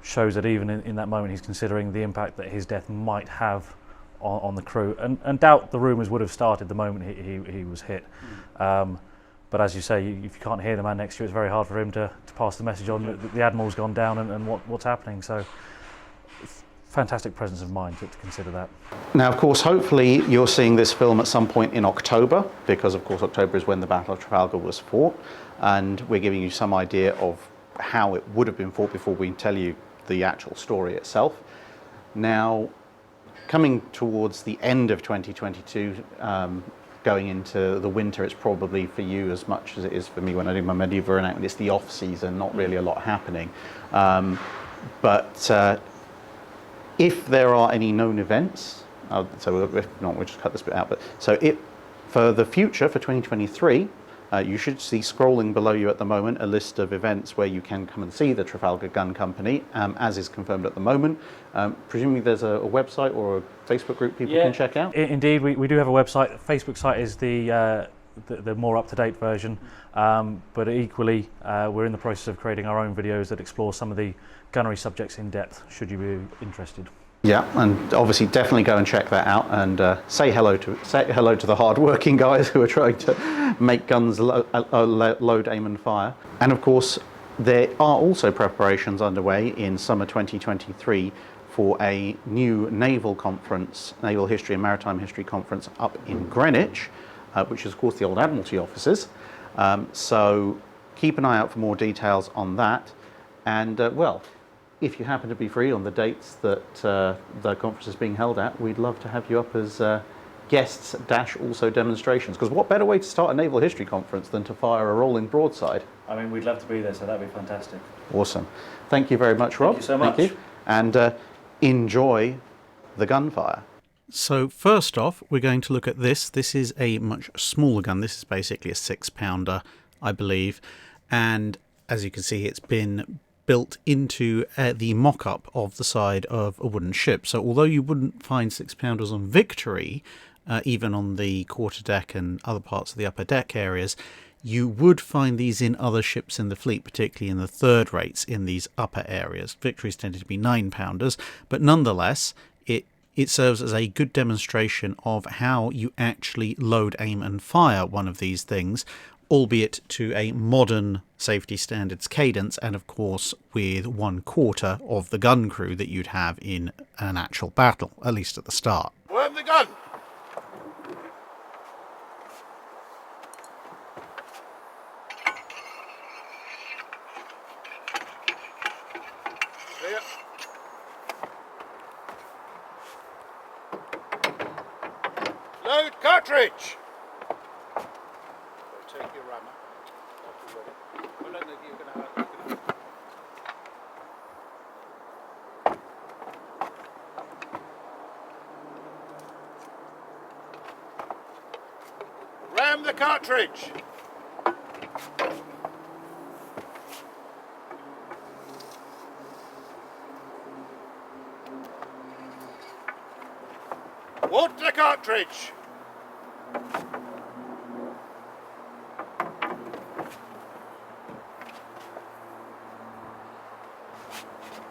shows that even in that moment he's considering the impact that his death might have on the crew, and doubt the rumours would have started the moment he was hit. But as you say, if you can't hear the man next to you, it's very hard for him to pass the message on that the Admiral's gone down and what's happening. So, fantastic presence of mind to consider that.
Now, of course, hopefully you're seeing this film at some point in October, because, of course, October is when the Battle of Trafalgar was fought, and we're giving you some idea of how it would have been fought before we tell you the actual story itself. Now, coming towards the end of 2022, going into the winter, it's probably for you as much as it is for me when I do my medieval reenactment. It's the off season, not really a lot happening. But if there are any known events, so if not, we'll just cut this bit out. But so for the future, for 2023, you should see scrolling below you at the moment a list of events where you can come and see the Trafalgar Gun Company, as is confirmed at the moment. Presumably there's a website or a Facebook group people can check out?
Indeed, we do have a website. The Facebook site is the more up-to-date version, but equally we're in the process of creating our own videos that explore some of the gunnery subjects in depth, should you be interested. Yeah,
and obviously definitely go and check that out, and say hello to the hard-working guys who are trying to make guns load, aim, and fire. And of course, there are also preparations underway in summer 2023 for a new naval conference, Naval History and Maritime History Conference up in Greenwich, which is of course the old Admiralty offices. So keep an eye out for more details on that. And well, if you happen to be free on the dates that the conference is being held at, we'd love to have you up as guests / also demonstrations. Because what better way to start a naval history conference than to fire a rolling broadside?
I mean, we'd love to be there, so that'd be fantastic.
Awesome. Thank you very much, Rob.
Thank you so much.
Thank you. And enjoy the gunfire. So first off, we're going to look at this. This is a much smaller gun. This is basically a 6-pounder, I believe. And as you can see, it's been built into the mock-up of the side of a wooden ship. So although you wouldn't find 6-pounders on Victory, even on the quarterdeck and other parts of the upper deck areas, you would find these in other ships in the fleet, particularly in the third rates in these upper areas. Victories tended to be 9-pounders, but nonetheless, it serves as a good demonstration of how you actually load, aim and fire one of these things, albeit to a modern safety standards cadence, and of course with 1/4 of the gun crew that you'd have in an actual battle, at least at the start.
Worm the gun! Clear. Load cartridge! Take your rammer. Well, I don't think you're going to have Ram the cartridge! Ward the cartridge!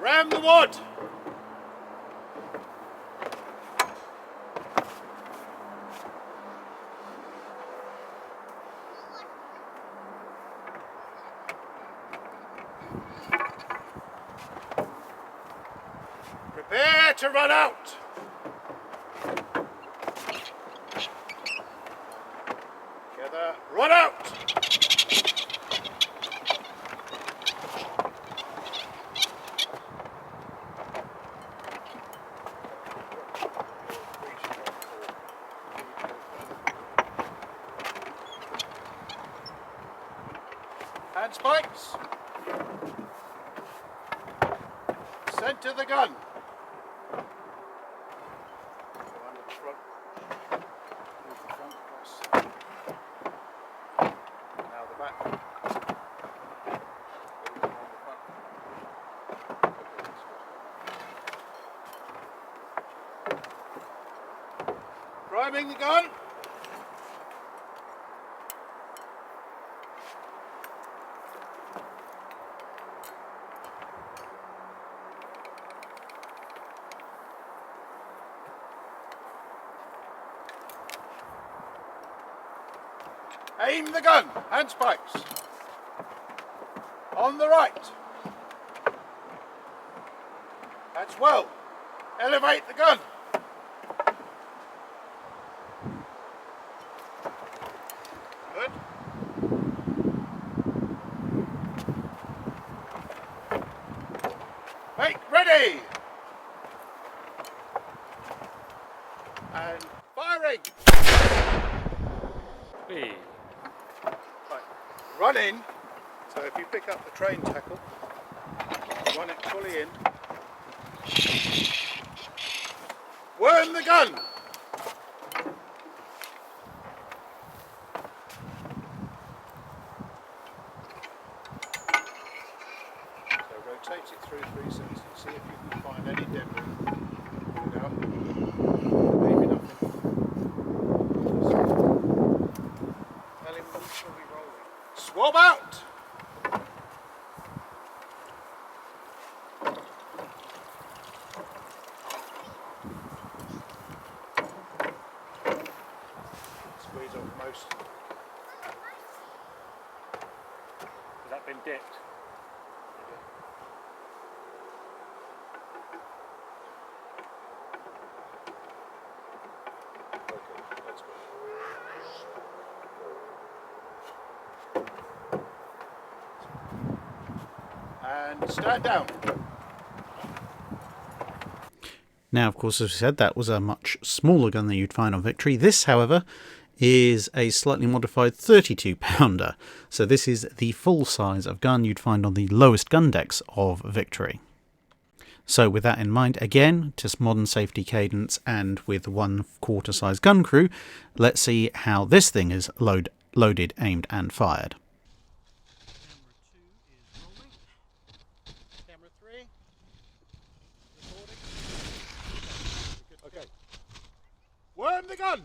Ram the wad! Prepare to run out! Together, run out! Handspikes. Centre the gun. Go under the front. Move the front across. Now the back. Priming the gun. Aim the gun, handspikes. On the right. That's well. Elevate the gun. Good. Make ready. And firing.
Hey.
Right. Run in. So if you pick up the train tackle, run it fully in. Worm the gun. So rotate it through 360. See if you can find any debris. Pull it out. Maybe nothing. Tell him we shall be rolling. Swab out. Squeeze off most.
Has that been dipped?
Okay, that's good. And stand down.
Now, of course, as we said, that was a much smaller gun than you'd find on Victory. This, however, is a slightly modified 32-pounder. So this is the full size of gun you'd find on the lowest gun decks of Victory. So with that in mind, again, just modern safety cadence and with 1/4 size gun crew, let's see how this thing is loaded, aimed and fired.
Camera 2 is rolling. Camera 3. Recording. Okay. Worm the gun.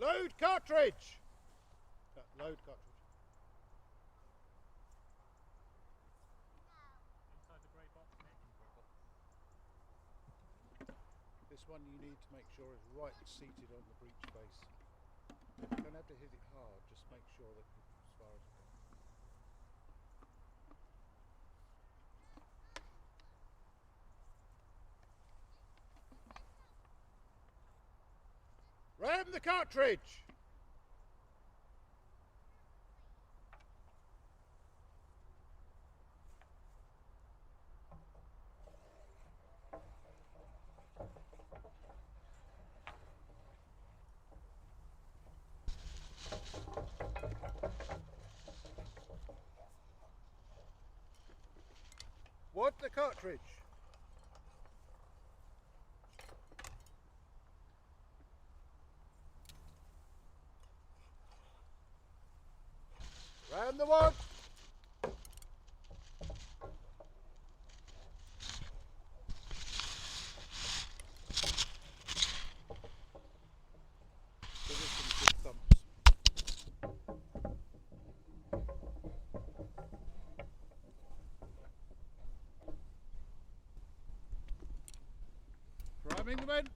Load cartridge. Load cartridge. This one you need to make sure is right seated on the breech face. You don't have to hit it hard, just make sure that as far as you can. Ram the cartridge! Wad the cartridge. Round the wad. Give us some good thumps. Priming the men.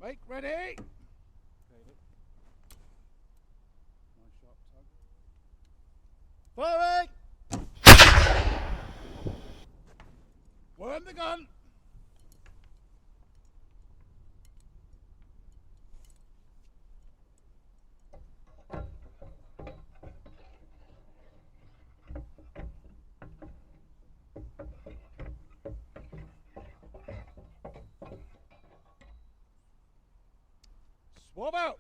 Make ready. Nice sharp tongue. Firing. Worm the gun. Swab out.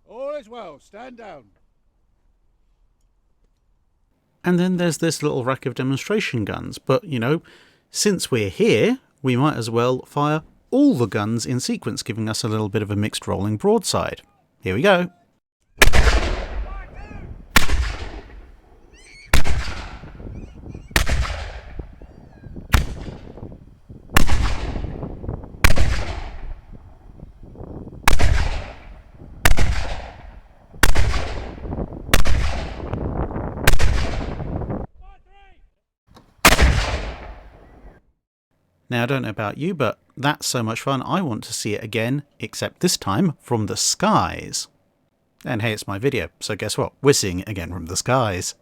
All is well. Stand down.
And then there's this little rack of demonstration guns, but, you know, since we're here, we might as well fire all the guns in sequence, giving us a little bit of a mixed rolling broadside. Here we go. Now, I don't know about you, but that's so much fun, I want to see it again, except this time from the skies. And hey, it's my video, so guess what? We're seeing it again from the skies.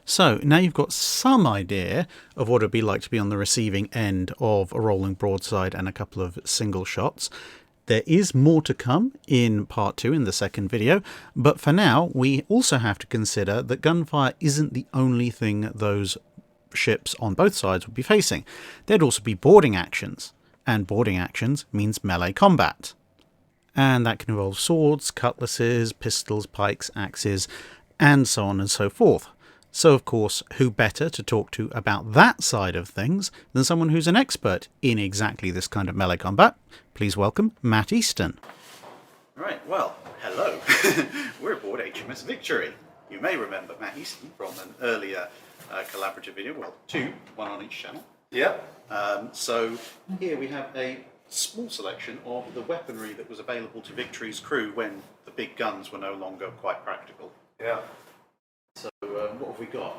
So now you've got some idea of what it'd be like to be on the receiving end of a rolling broadside and a couple of single shots. There is more to come in part 2 in the second video, but for now we also have to consider that gunfire isn't the only thing those ships on both sides would be facing. There'd also be boarding actions, and boarding actions means melee combat. And that can involve swords, cutlasses, pistols, pikes, axes, and so on and so forth. So, of course, who better to talk to about that side of things than someone who's an expert in exactly this kind of melee combat? Please welcome Matt Easton. Right, well, hello. We're aboard HMS Victory. You may remember Matt Easton from an earlier collaborative video, well, 2, one on each channel.
Yeah.
So here we have a small selection of the weaponry that was available to Victory's crew when the big guns were no longer quite practical.
Yeah.
So what have we got?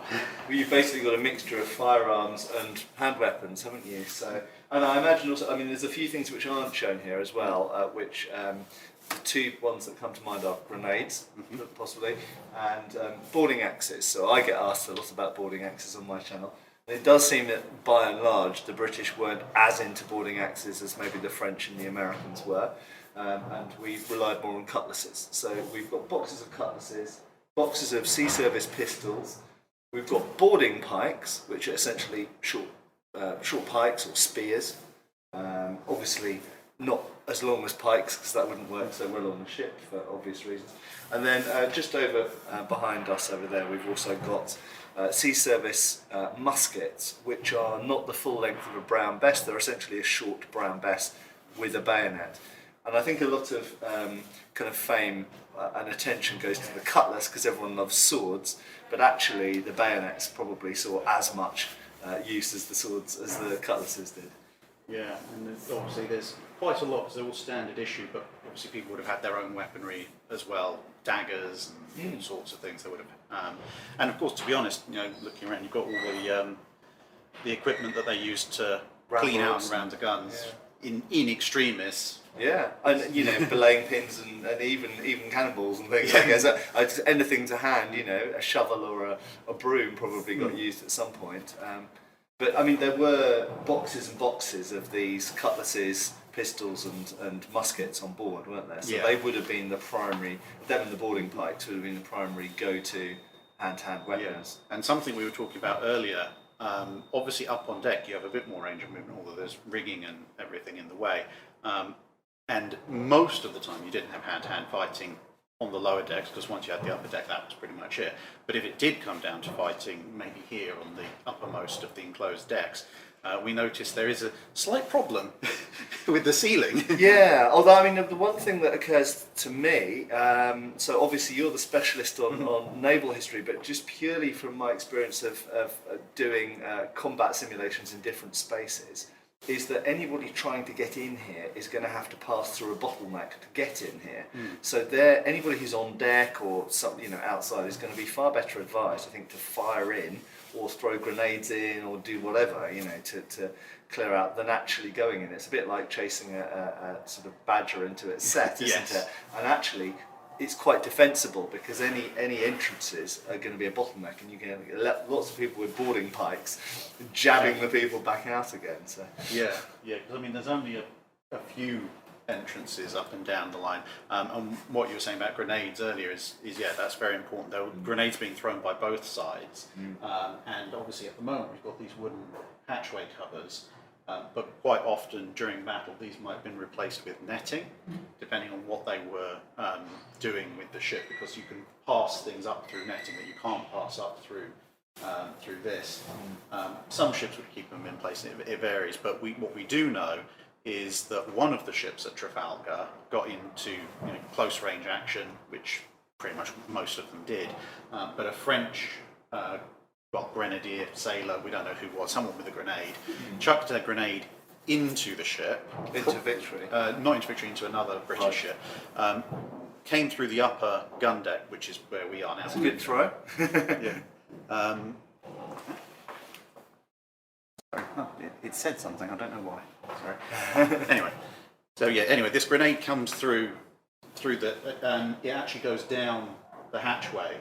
Well, you've basically got a mixture of firearms and hand weapons, haven't you? So, and I imagine also, I mean, there's a few things which aren't shown here as well, which the two ones that come to mind are grenades, possibly, and boarding axes. So I get asked a lot about boarding axes on my channel. And it does seem that, by and large, the British weren't as into boarding axes as maybe the French and the Americans were. and we relied more on cutlasses. So we've got boxes of cutlasses, boxes of sea service pistols. We've got boarding pikes, which are essentially short pikes or spears. Obviously, not as long as pikes because that wouldn't work so well on the ship for obvious reasons. And then just over behind us over there, we've also got sea service muskets, which are not the full length of a brown bess. They're essentially a short brown bess with a bayonet. And I think a lot of kind of fame and attention goes to the cutlass because everyone loves swords, but actually the bayonets probably saw as much use as the swords as the cutlasses did.
Yeah, and obviously there's quite a lot because they're all standard issue, but obviously people would have had their own weaponry as well, daggers and all sorts of things they would have. And of course, to be honest, looking around, you've got all the equipment that they used to clean out and round the guns in extremis.
Yeah, and belaying pins and even cannonballs and things like that. So anything to hand, a shovel or a broom probably got used at some point. But I mean, there were boxes and boxes of these cutlasses, pistols, and muskets on board, weren't there? So they would have been the primary. Them and the boarding pikes would have been the primary go-to hand-to-hand weapons.
Yeah. And something we were talking about earlier. Obviously, up on deck, you have a bit more range of movement, although there's rigging and everything in the way. And most of the time, you didn't have hand-to-hand fighting on the lower decks, because once you had the upper deck, that was pretty much it. But if it did come down to fighting, maybe here on the uppermost of the enclosed decks, we noticed there is a slight problem with the ceiling.
Yeah, although I mean, the one thing that occurs to me, so obviously you're the specialist on naval history, but just purely from my experience of doing combat simulations in different spaces, is that anybody trying to get in here is going to have to pass through a bottleneck to get in here. So anybody who's on deck or outside is going to be far better advised, I think, to fire in or throw grenades in or do whatever, to clear out than actually going in. It's a bit like chasing a sort of badger into its set, isn't it? And actually, it's quite defensible because any entrances are going to be a bottleneck, and you can get lots of people with boarding pikes jabbing the people back out again. So
yeah, because I mean, there's only a few entrances up and down the line. And what you were saying about grenades earlier is that's very important. There were grenades being thrown by both sides, and obviously at the moment we've got these wooden hatchway covers. But quite often during battle, these might have been replaced with netting, depending on what they were doing with the ship, because you can pass things up through netting that you can't pass up through this. Some ships would keep them in place. It varies, but what we do know is that one of the ships at Trafalgar got into close range action, which pretty much most of them did, but a French grenadier, sailor, we don't know who was, someone with a grenade, chucked a grenade into the ship.
Into Victory?
Not into Victory, into another British ship. Came through the upper gun deck, which is where we are now.
That's a good throw.
It said something, I don't know why. Sorry. Anyway, this grenade comes through the, it actually goes down the hatchway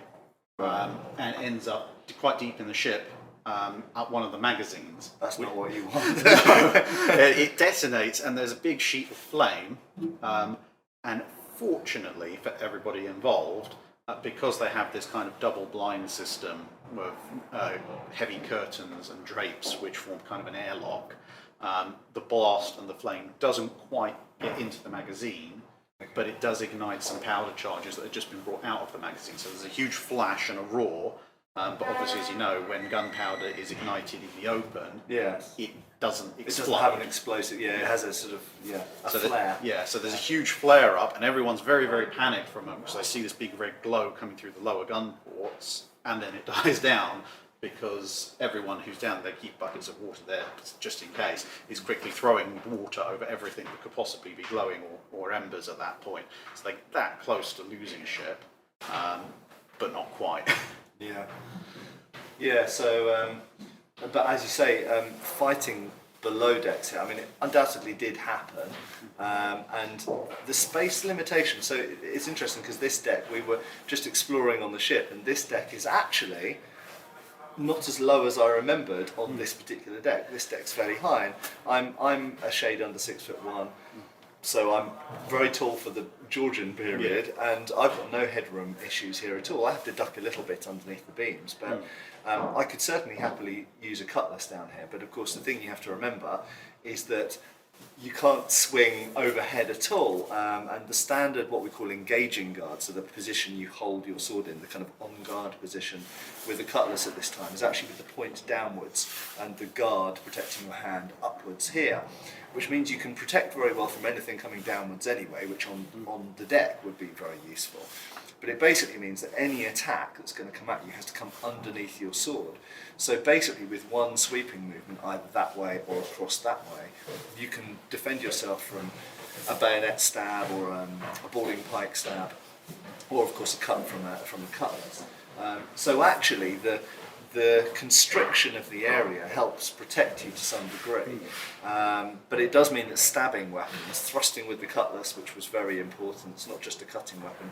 and ends up quite deep in the ship, up one of the magazines.
That's not what you want.
It detonates and there's a big sheet of flame, and fortunately for everybody involved, because they have this kind of double blind system with heavy curtains and drapes which form kind of an airlock, the blast and the flame doesn't quite get into the magazine, but it does ignite some powder charges that have just been brought out of the magazine. So there's a huge flash and a roar, but obviously, as you know, when gunpowder is ignited in the open, it doesn't explode. It doesn't have
an explosive, it has a sort of, a flare.
So there's a huge flare up, and everyone's very, very panicked for a moment because they see this big red glow coming through the lower gun ports, and then it dies down because everyone who's down there, keep buckets of water there just in case, is quickly throwing water over everything that could possibly be glowing or embers at that point. So they're that close to losing a ship, but not quite.
So, but as you say, fighting below decks here, I mean, it undoubtedly did happen, and the space limitation, so it's interesting because this deck, we were just exploring on the ship, and this deck is actually not as low as I remembered on this particular deck. This deck's fairly high, and I'm a shade under 6'1", So I'm very tall for the Georgian period, and I've got no headroom issues here at all. I have to duck a little bit underneath the beams, but I could certainly happily use a cutlass down here. But of course, the thing you have to remember is that you can't swing overhead at all, and the standard, what we call engaging guard, so the position you hold your sword in, the kind of on guard position with the cutlass at this time, is actually with the point downwards and the guard protecting your hand upwards here, which means you can protect very well from anything coming downwards anyway, which on the deck would be very useful. But it basically means that any attack that's going to come at you has to come underneath your sword. So basically, with one sweeping movement, either that way or across that way, you can defend yourself from a bayonet stab or a boarding pike stab, or of course a cut from a cutlass. So actually, the constriction of the area helps protect you to some degree, but it does mean that stabbing weapons, thrusting with the cutlass, which was very important, it's not just a cutting weapon,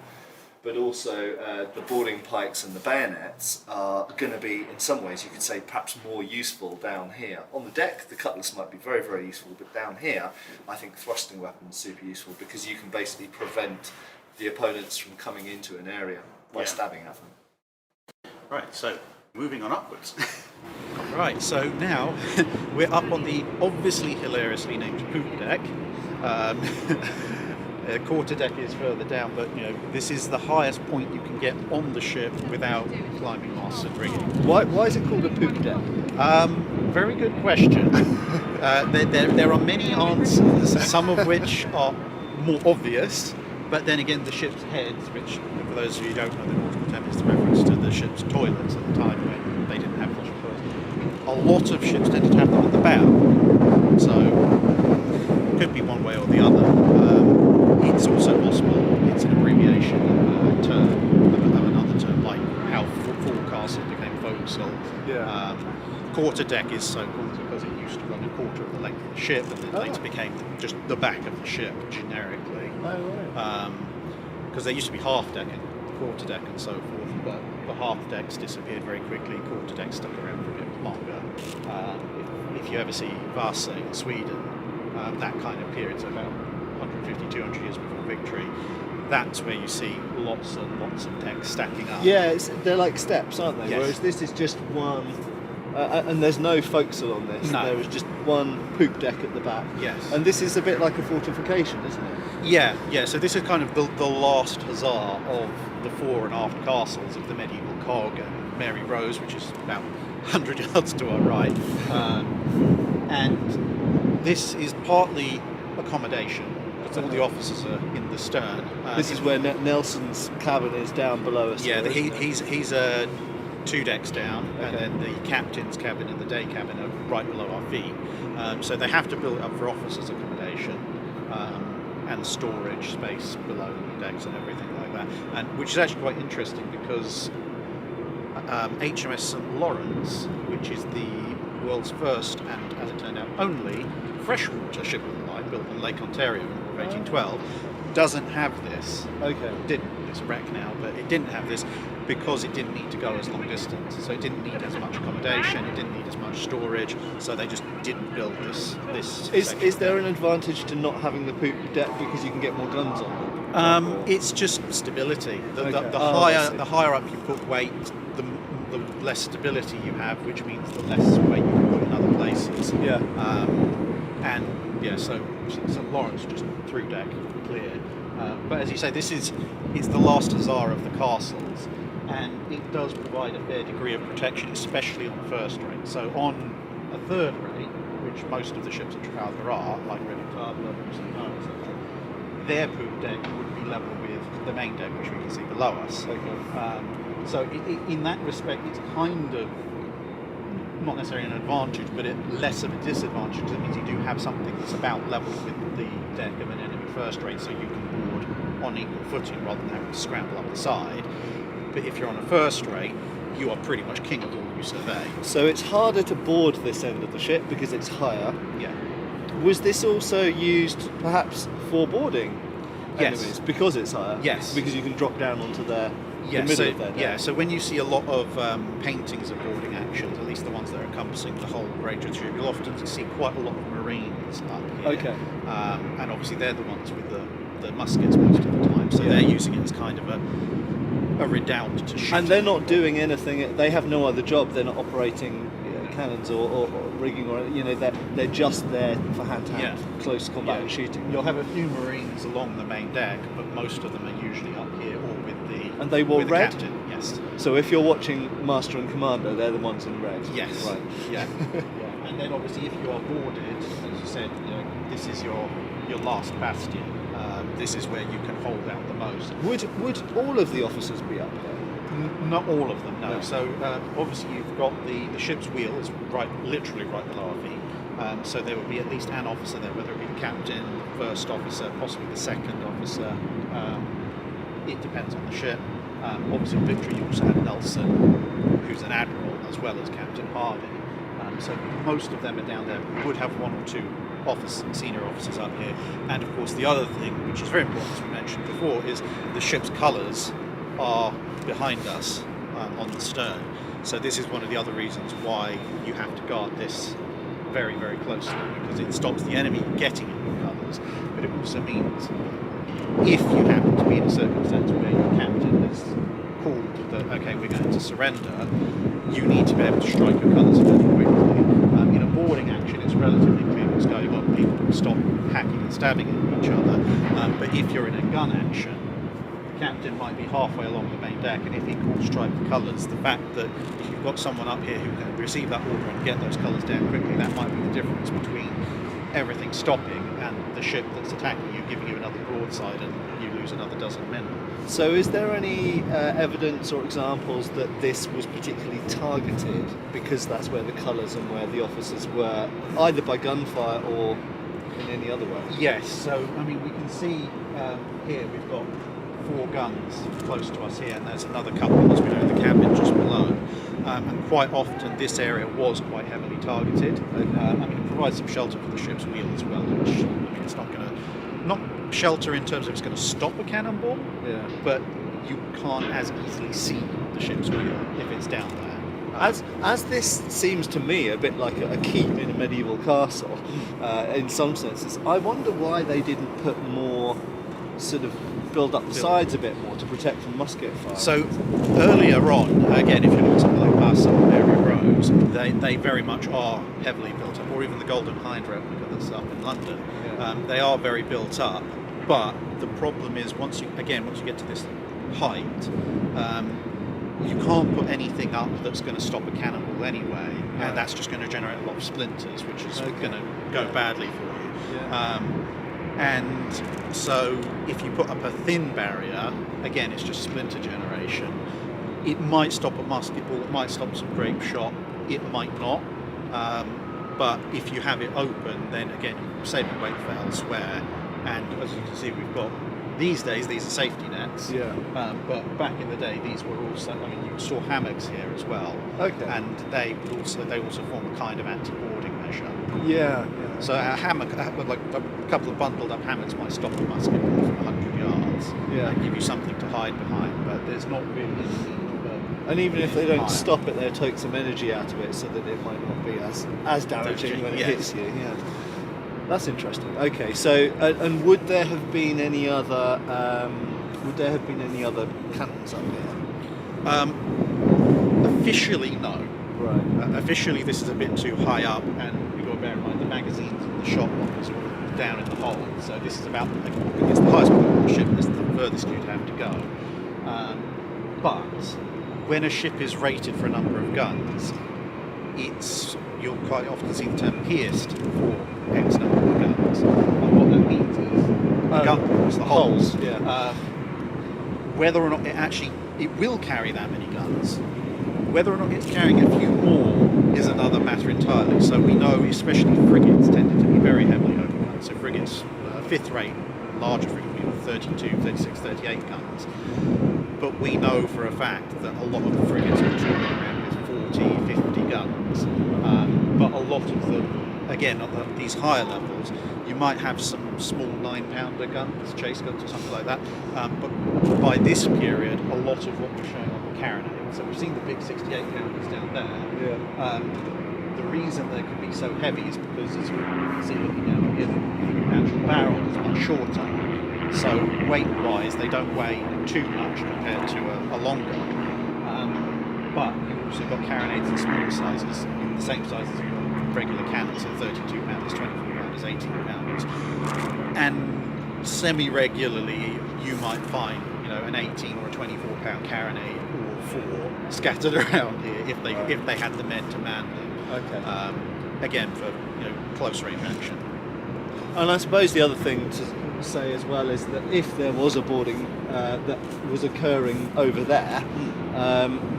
but also the boarding pikes and the bayonets are going to be, in some ways, you could say, perhaps more useful down here. On the deck, the cutlass might be very, very useful, but down here, I think thrusting weapons are super useful because you can basically prevent the opponents from coming into an area by stabbing at them.
Right, so moving on upwards.
Right, so now we're up on the obviously hilariously named poop deck. Quarter deck is further down, but this is the highest point you can get on the ship without climbing masts and rigging.
Why is it called a poop deck?
Very good question. There are many answers, some of which are more obvious, but then again the ship's heads, which for those of you who don't know, the nautical term is the reference to the ship's toilets at the time when they didn't have flush toilets. A lot of ships tended to have them at the bow, so it could be one way or the other. It's also possible it's an abbreviation of a term, of another term, like how forecastle became forecastle. Quarter deck is so called because it used to run a quarter of the length of the ship, and then later became just the back of the ship generically. Because there used to be half deck and quarter deck and so forth, but the half decks disappeared very quickly. Quarter deck stuck around for a bit longer. If you ever see Vasa in Sweden, that kind of period, so about 150, 200 years before victory, that's where you see lots and lots of decks stacking up.
Yeah, they're like steps, aren't they?
Yes.
Whereas this is just one, and there's no forecastle on this.
No.
There is just one poop deck at the back.
Yes.
And this is a bit like a fortification, isn't it?
Yeah. So this is kind of the last huzzah of the fore and aft castles of the medieval Cog and Mary Rose, which is about 100 yards to our right. And this is partly accommodation, because all the officers are in the stern.
This is where Nelson's cabin is down below us.
Yeah,
here, isn't it?
he's 2 decks down, and then the captain's cabin and the day cabin are right below our feet. So they have to build it up for officers' accommodation and storage space below the decks and everything like that. And which is actually quite interesting because HMS St Lawrence, which is the world's first and, as it turned out, only freshwater ship of the line built on Lake Ontario in 1812, doesn't have this.
Okay.
Didn't. It's a wreck now, but it didn't have this because it didn't need to go as long distance. So it didn't need as much accommodation, it didn't need as much storage, so they just didn't build this
Is there an advantage to not having the poop deck because you can get more guns on?
It's just stability. The
I see.
higher up you put weight, the less stability you have, which means the less weight you can put in other places.
Yeah.
So St Lawrence just through deck cleared. But as you say, it's the last huzzah of the castles, and it does provide a fair degree of protection, especially on first rate. So on a third rate, which most of the ships at Trafalgar are, like Reading Club, etc., their poop deck would be level with the main deck, which we can see below us. So in that respect, it's kind of not necessarily an advantage, but less of a disadvantage, because it means you do have something that's about level with the deck of an enemy first rate, so you can board on equal footing rather than having to scramble up the side. But if you're on a first rate, you are pretty much king of all you survey.
So it's harder to board this end of the ship because it's higher.
Yeah.
Was this also used perhaps for boarding?
Yes.
enemies because it's higher.
Yes.
Because you can drop down onto the middle
so,
of their deck.
yeah, so when you see a lot of paintings of boarding actions, at least the ones that are encompassing the whole greater tube, you'll often see quite a lot of Marines up here.
Okay.
And obviously they're the ones with the muskets most of the time, so they're using it as kind of a redoubt to shoot.
And they're not doing anything. They have no other job. They're not operating cannons or rigging, or they're just there for hand-to-hand close combat and shooting.
You'll have a few Marines along the main deck, but most of them are usually up here or with the
And they wore
with the
red?
captain. Yes.
So if you're watching Master and Commander, they're the ones in red.
Yes.
Right.
Yeah. And then obviously if you are boarded, as you said, this is your last bastion. This is where you can hold out the most.
Would all of the officers be up there?
Not all of them, no.
No.
So obviously you've got the ship's wheel is literally right below our feet. So there would be at least an officer there, whether it be the captain, the first officer, possibly the second officer. It depends on the ship. Obviously, in Victory, you also have Nelson, who's an admiral, as well as Captain Hardy. So most of them are down there. We would have one or two senior officers up here. And of course, the other thing, which is very important, as we mentioned before, is the ship's colours are behind us on the stern. So this is one of the other reasons why you have to guard this very, very closely, because it stops the enemy getting at your colours, but it also means if you happen to be in a circumstance where your captain has called that, okay, we're going to surrender, you need to be able to strike your colours fairly quickly. In a boarding action, it's relatively clear what's going on. People will stop hacking and stabbing at each other. But if you're in a gun action, the captain might be halfway along the main deck, and if he calls strike the colours, the fact that if you've got someone up here who can receive that order and get those colours down quickly, that might be the difference between everything stopping and the ship that's attacking you giving you another broadside and you lose another dozen men.
So is there any evidence or examples that this was particularly targeted because that's where the colours and where the officers were, either by gunfire or in any other way?
Yes, so I mean we can see here we've got 4 guns close to us here, and there's another couple, as we know, in the cabin just below. And quite often this area was quite heavily targeted. I mean, it provides some shelter for the ship's wheel as well, which I mean, it's not going to, not shelter in terms of it's going to stop a cannonball, but you can't as easily see the ship's wheel if it's down there.
As this seems to me a bit like a keep in a medieval castle, in some senses, I wonder why they didn't put more sort of build up the sides a bit more to protect from musket fire.
So earlier on, again, if you look at something like Bassett or Mary Rose, they very much are heavily built up, or even the Golden Hind replica that's up in London. They are very built up, but the problem is once you get to this height, you can't put anything up that's going to stop a cannonball anyway, and that's just going to generate a lot of splinters, which is going to go badly for you. And so if you put up a thin barrier, again, it's just splinter generation. It might stop a musket ball, it might stop some grape shot, it might not. But if you have it open, then again, you save your weight for elsewhere. And as you can see, we've got, these days, these are safety nets. But back in the day, these were also, I mean, you saw hammocks here as well. And they also form a kind of anti-boarding measure. So a hammock, like a couple of bundled up hammocks might stop a musket ball from 100 yards and give you something to hide behind, but there's not really anything.
And even if they don't stop it, they'll take some energy out of it so that it might not be as damaging when it hits you. That's interesting. Okay, so and would there have been any other cannons up here?
Officially, no.
Right.
Officially, this is a bit too high up, and you've got to bear in mind the magazines and the shot lockers are down in the hold. So this is about, it's the highest point of the ship, this is the furthest you'd have to go. But when a ship is rated for a number of guns, you'll quite often see the term pierced for X number of guns. And what that means is the gun ports, the holes. Whether or not it will carry that many guns. Whether or not it's carrying a few more is another matter entirely. So we know, especially frigates tended to be very heavily overgunned. So frigates, 5th rate, larger frigates, 32, 36, 38 guns. But we know for a fact that a lot of the frigates are trawling around with 40, 50 guns. But a lot of them, again, at these higher levels, You might have some small 9-pounder guns, chase guns or something like that. But by this period, a lot of what we're showing on the carronade, so we've seen the big 68-pounders down there.
Yeah.
The reason they can be so heavy is because, as you can see looking down here, the actual barrel is much shorter. So weight-wise, they don't weigh too much compared to a longer. But you've also got carronades in smaller sizes, the same size as your regular cannons, so 32 pounders, 24 pounders, 18 pounders. And semi-regularly, you might find, an 18 or a 24 pound carronade or 4 scattered around here if they had the men to man them.
Okay.
Again, for close range action.
And I suppose the other thing to say as well is that if there was a boarding that was occurring over there,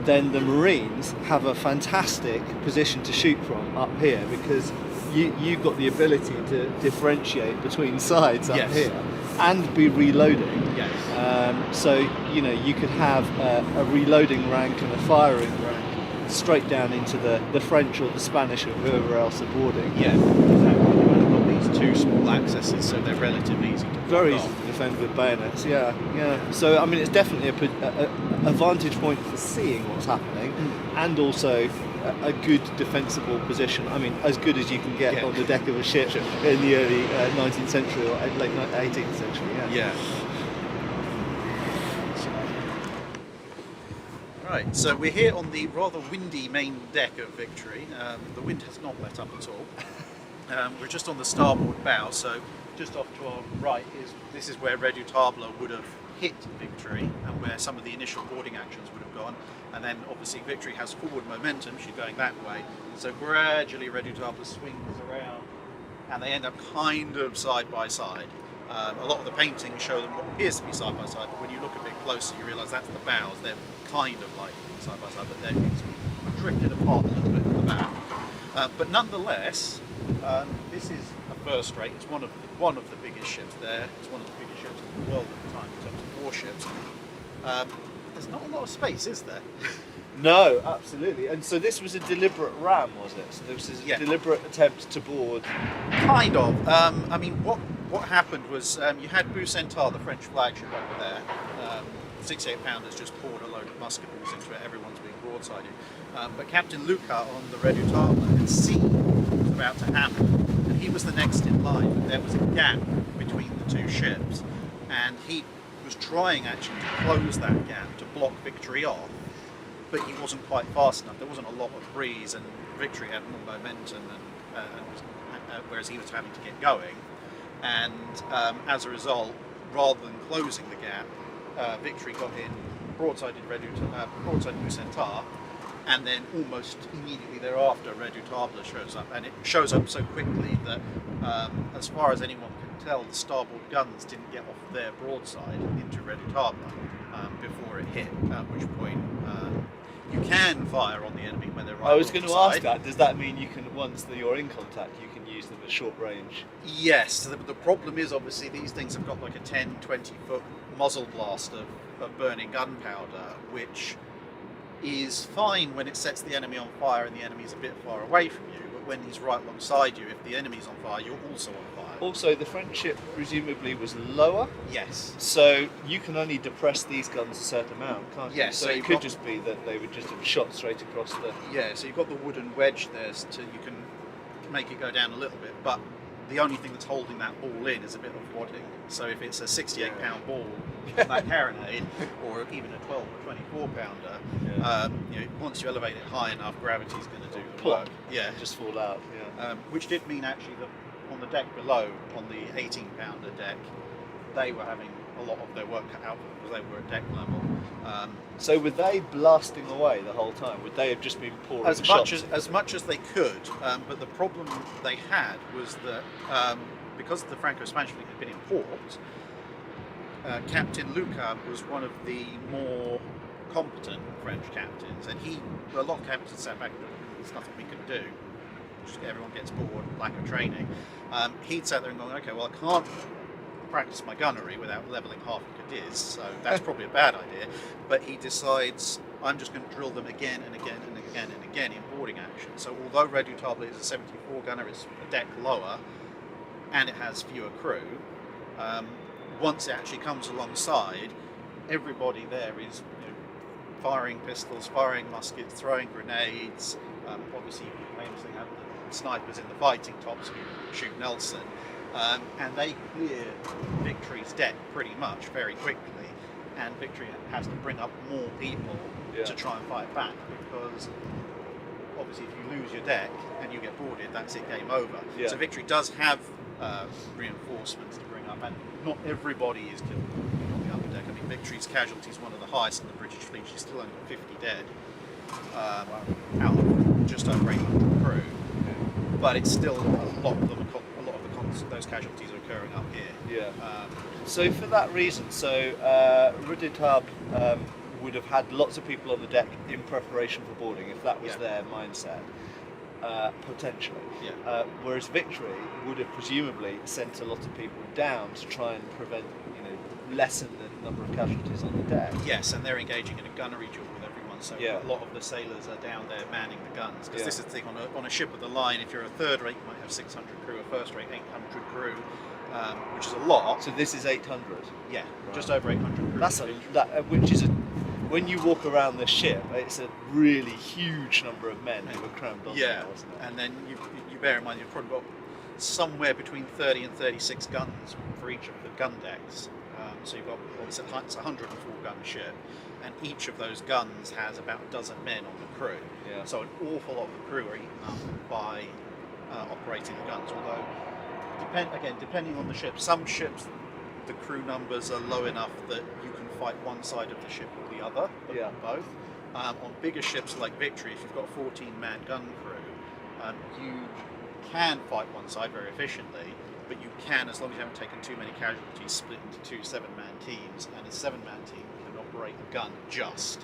then the Marines have a fantastic position to shoot from up here, because you've got the ability to differentiate between sides up
Yes.
here and be reloading.
Yes.
So you could have a reloading rank and a firing rank straight down into the French or the Spanish or whoever else are boarding.
Yeah, exactly. You've got these two small accesses, so they're relatively easy to block
Very easy
off.
to defend with bayonets, yeah. So, I mean, it's definitely a vantage point for seeing what's happening, and also a good defensible position. I mean, as good as you can get on the deck of a ship in the early 19th century or late 18th century,
Yeah. Right, so we're here on the rather windy main deck of Victory. The wind has not let up at all. We're just on the starboard bow, so just off to our right this is where Redoutable would have hit Victory, and where some of the initial boarding actions would have gone. And then obviously Victory has forward momentum, she's going that way, so gradually Redoutable swings around and they end up kind of side by side. A lot of the paintings show them what appears to be side by side, but when you look a bit closer you realise that's the bows. They're kind of like side by side, but they're drifted apart a little bit at the back. But nonetheless, this is a first rate. It's one of the biggest ships there. It's one of the biggest ships in the world at the time in terms of warships. There's not a lot of space, is there?
No, absolutely. And so this was a deliberate ram, was it? So this was a deliberate attempt to board.
Kind of. I mean, what happened was you had Bucentaur, the French flagship, over there. 68-pounders just poured a load of musket balls into it. Everyone's being broadsided. But Captain Lucas on the Redoutable had seen what was about to happen, and he was the next in line. But there was a gap between the two ships, and he was trying actually to close that gap to block Victory off. But he wasn't quite fast enough. There wasn't a lot of breeze, and Victory had more momentum, whereas he was having to get going. And as a result, rather than closing the gap, Victory got in, broadsided Bucentaur, and then almost immediately thereafter Redoutable shows up, and it shows up so quickly that as far as anyone can tell, the starboard guns didn't get off their broadside into Redoutable before it hit, at which point you can fire on the enemy when they're right.
I was going to ask that. Does that mean you can, once you're in contact, you can use them at short range?
Yes. The problem is obviously these things have got like a 10, 20 foot muzzle blast of burning gunpowder, which is fine when it sets the enemy on fire and the enemy's a bit far away from you, but when he's right alongside you, if the enemy's on fire, you're also on fire.
Also, the French ship presumably was lower,
Yes.
so you can only depress these guns a certain amount, can't you?
Yes,
So
so
it
you've
could
got-
just be that they would just have shot straight across the...
Yeah, so you've got the wooden wedge there, so you can make it go down a little bit, but the only thing that's holding that ball in is a bit of wadding. So if it's a 68-pound ball on that carronade, or even a 12 or 24 pounder, once you elevate it high enough, gravity's going to do the
Plop.
work. Yeah,
just fall out,
which did mean actually that on the deck below, on the 18-pounder deck, they were having a lot of their work cut out because they were at deck level.
So were they blasting away the whole time? Would they have just been pouring
As
shots?
much as they could, but the problem they had was that because the Franco-Spanish fleet had been in port, Captain Lucas was one of the more competent French captains, and a lot of captains sat back and said, "There's nothing we can do. Just everyone gets bored, lack of training." He'd sat there and gone, "Okay, well I can't practice my gunnery without levelling half of Cadiz, so that's probably a bad idea." But he decides, I'm just going to drill them again and again and again and again in boarding action. So although Redoutable is a 74 gunner, it's a deck lower, and it has fewer crew, once it actually comes alongside, everybody there is firing pistols, firing muskets, throwing grenades. Obviously, you famously have the snipers in the fighting tops who shoot Nelson, and they clear Victory's deck pretty much very quickly, and Victory has to bring up more people to try and fight back, because obviously if you lose your deck and you get boarded, that's it, game over. So Victory does have reinforcements to bring up, and not everybody is killed on the upper deck. I mean, Victory's casualty is one of the highest in the British fleet. She's still only got 50 dead out of just over 800 crew, but it's still a lot of those casualties are occurring up here.
So for that reason, Redoubt would have had lots of people on the deck in preparation for boarding, if that was their mindset, potentially. Whereas Victory would have presumably sent a lot of people down to try and prevent, lessen the number of casualties on the deck.
Yes, and they're engaging in a gunnery duel with everyone, so a lot of the sailors are down there manning the guns, because this is the thing, on a ship of the line, if you're a third rate, you might have 600 crew, a first rate 800 crew, which is a lot.
So this is 800?
Yeah, just over 800 crew.
Which is when you walk around the ship, it's a really huge number of men who are crammed on there, wasn't it?
And then you bear in mind you've probably got somewhere between 30 and 36 guns for each of the gun decks. So you've got, it's a 104 gun ship, and each of those guns has about a dozen men on the crew. So an awful lot of the crew are eaten up by operating the guns, although depending on the ship, some ships the crew numbers are low enough that you can fight one side of the ship or the other, but not both. On bigger ships like Victory, if you've got a 14-man gun crew, you can fight one side very efficiently, but you can, as long as you haven't taken too many casualties, split into two 7-man teams, and a 7-man team can operate the gun just.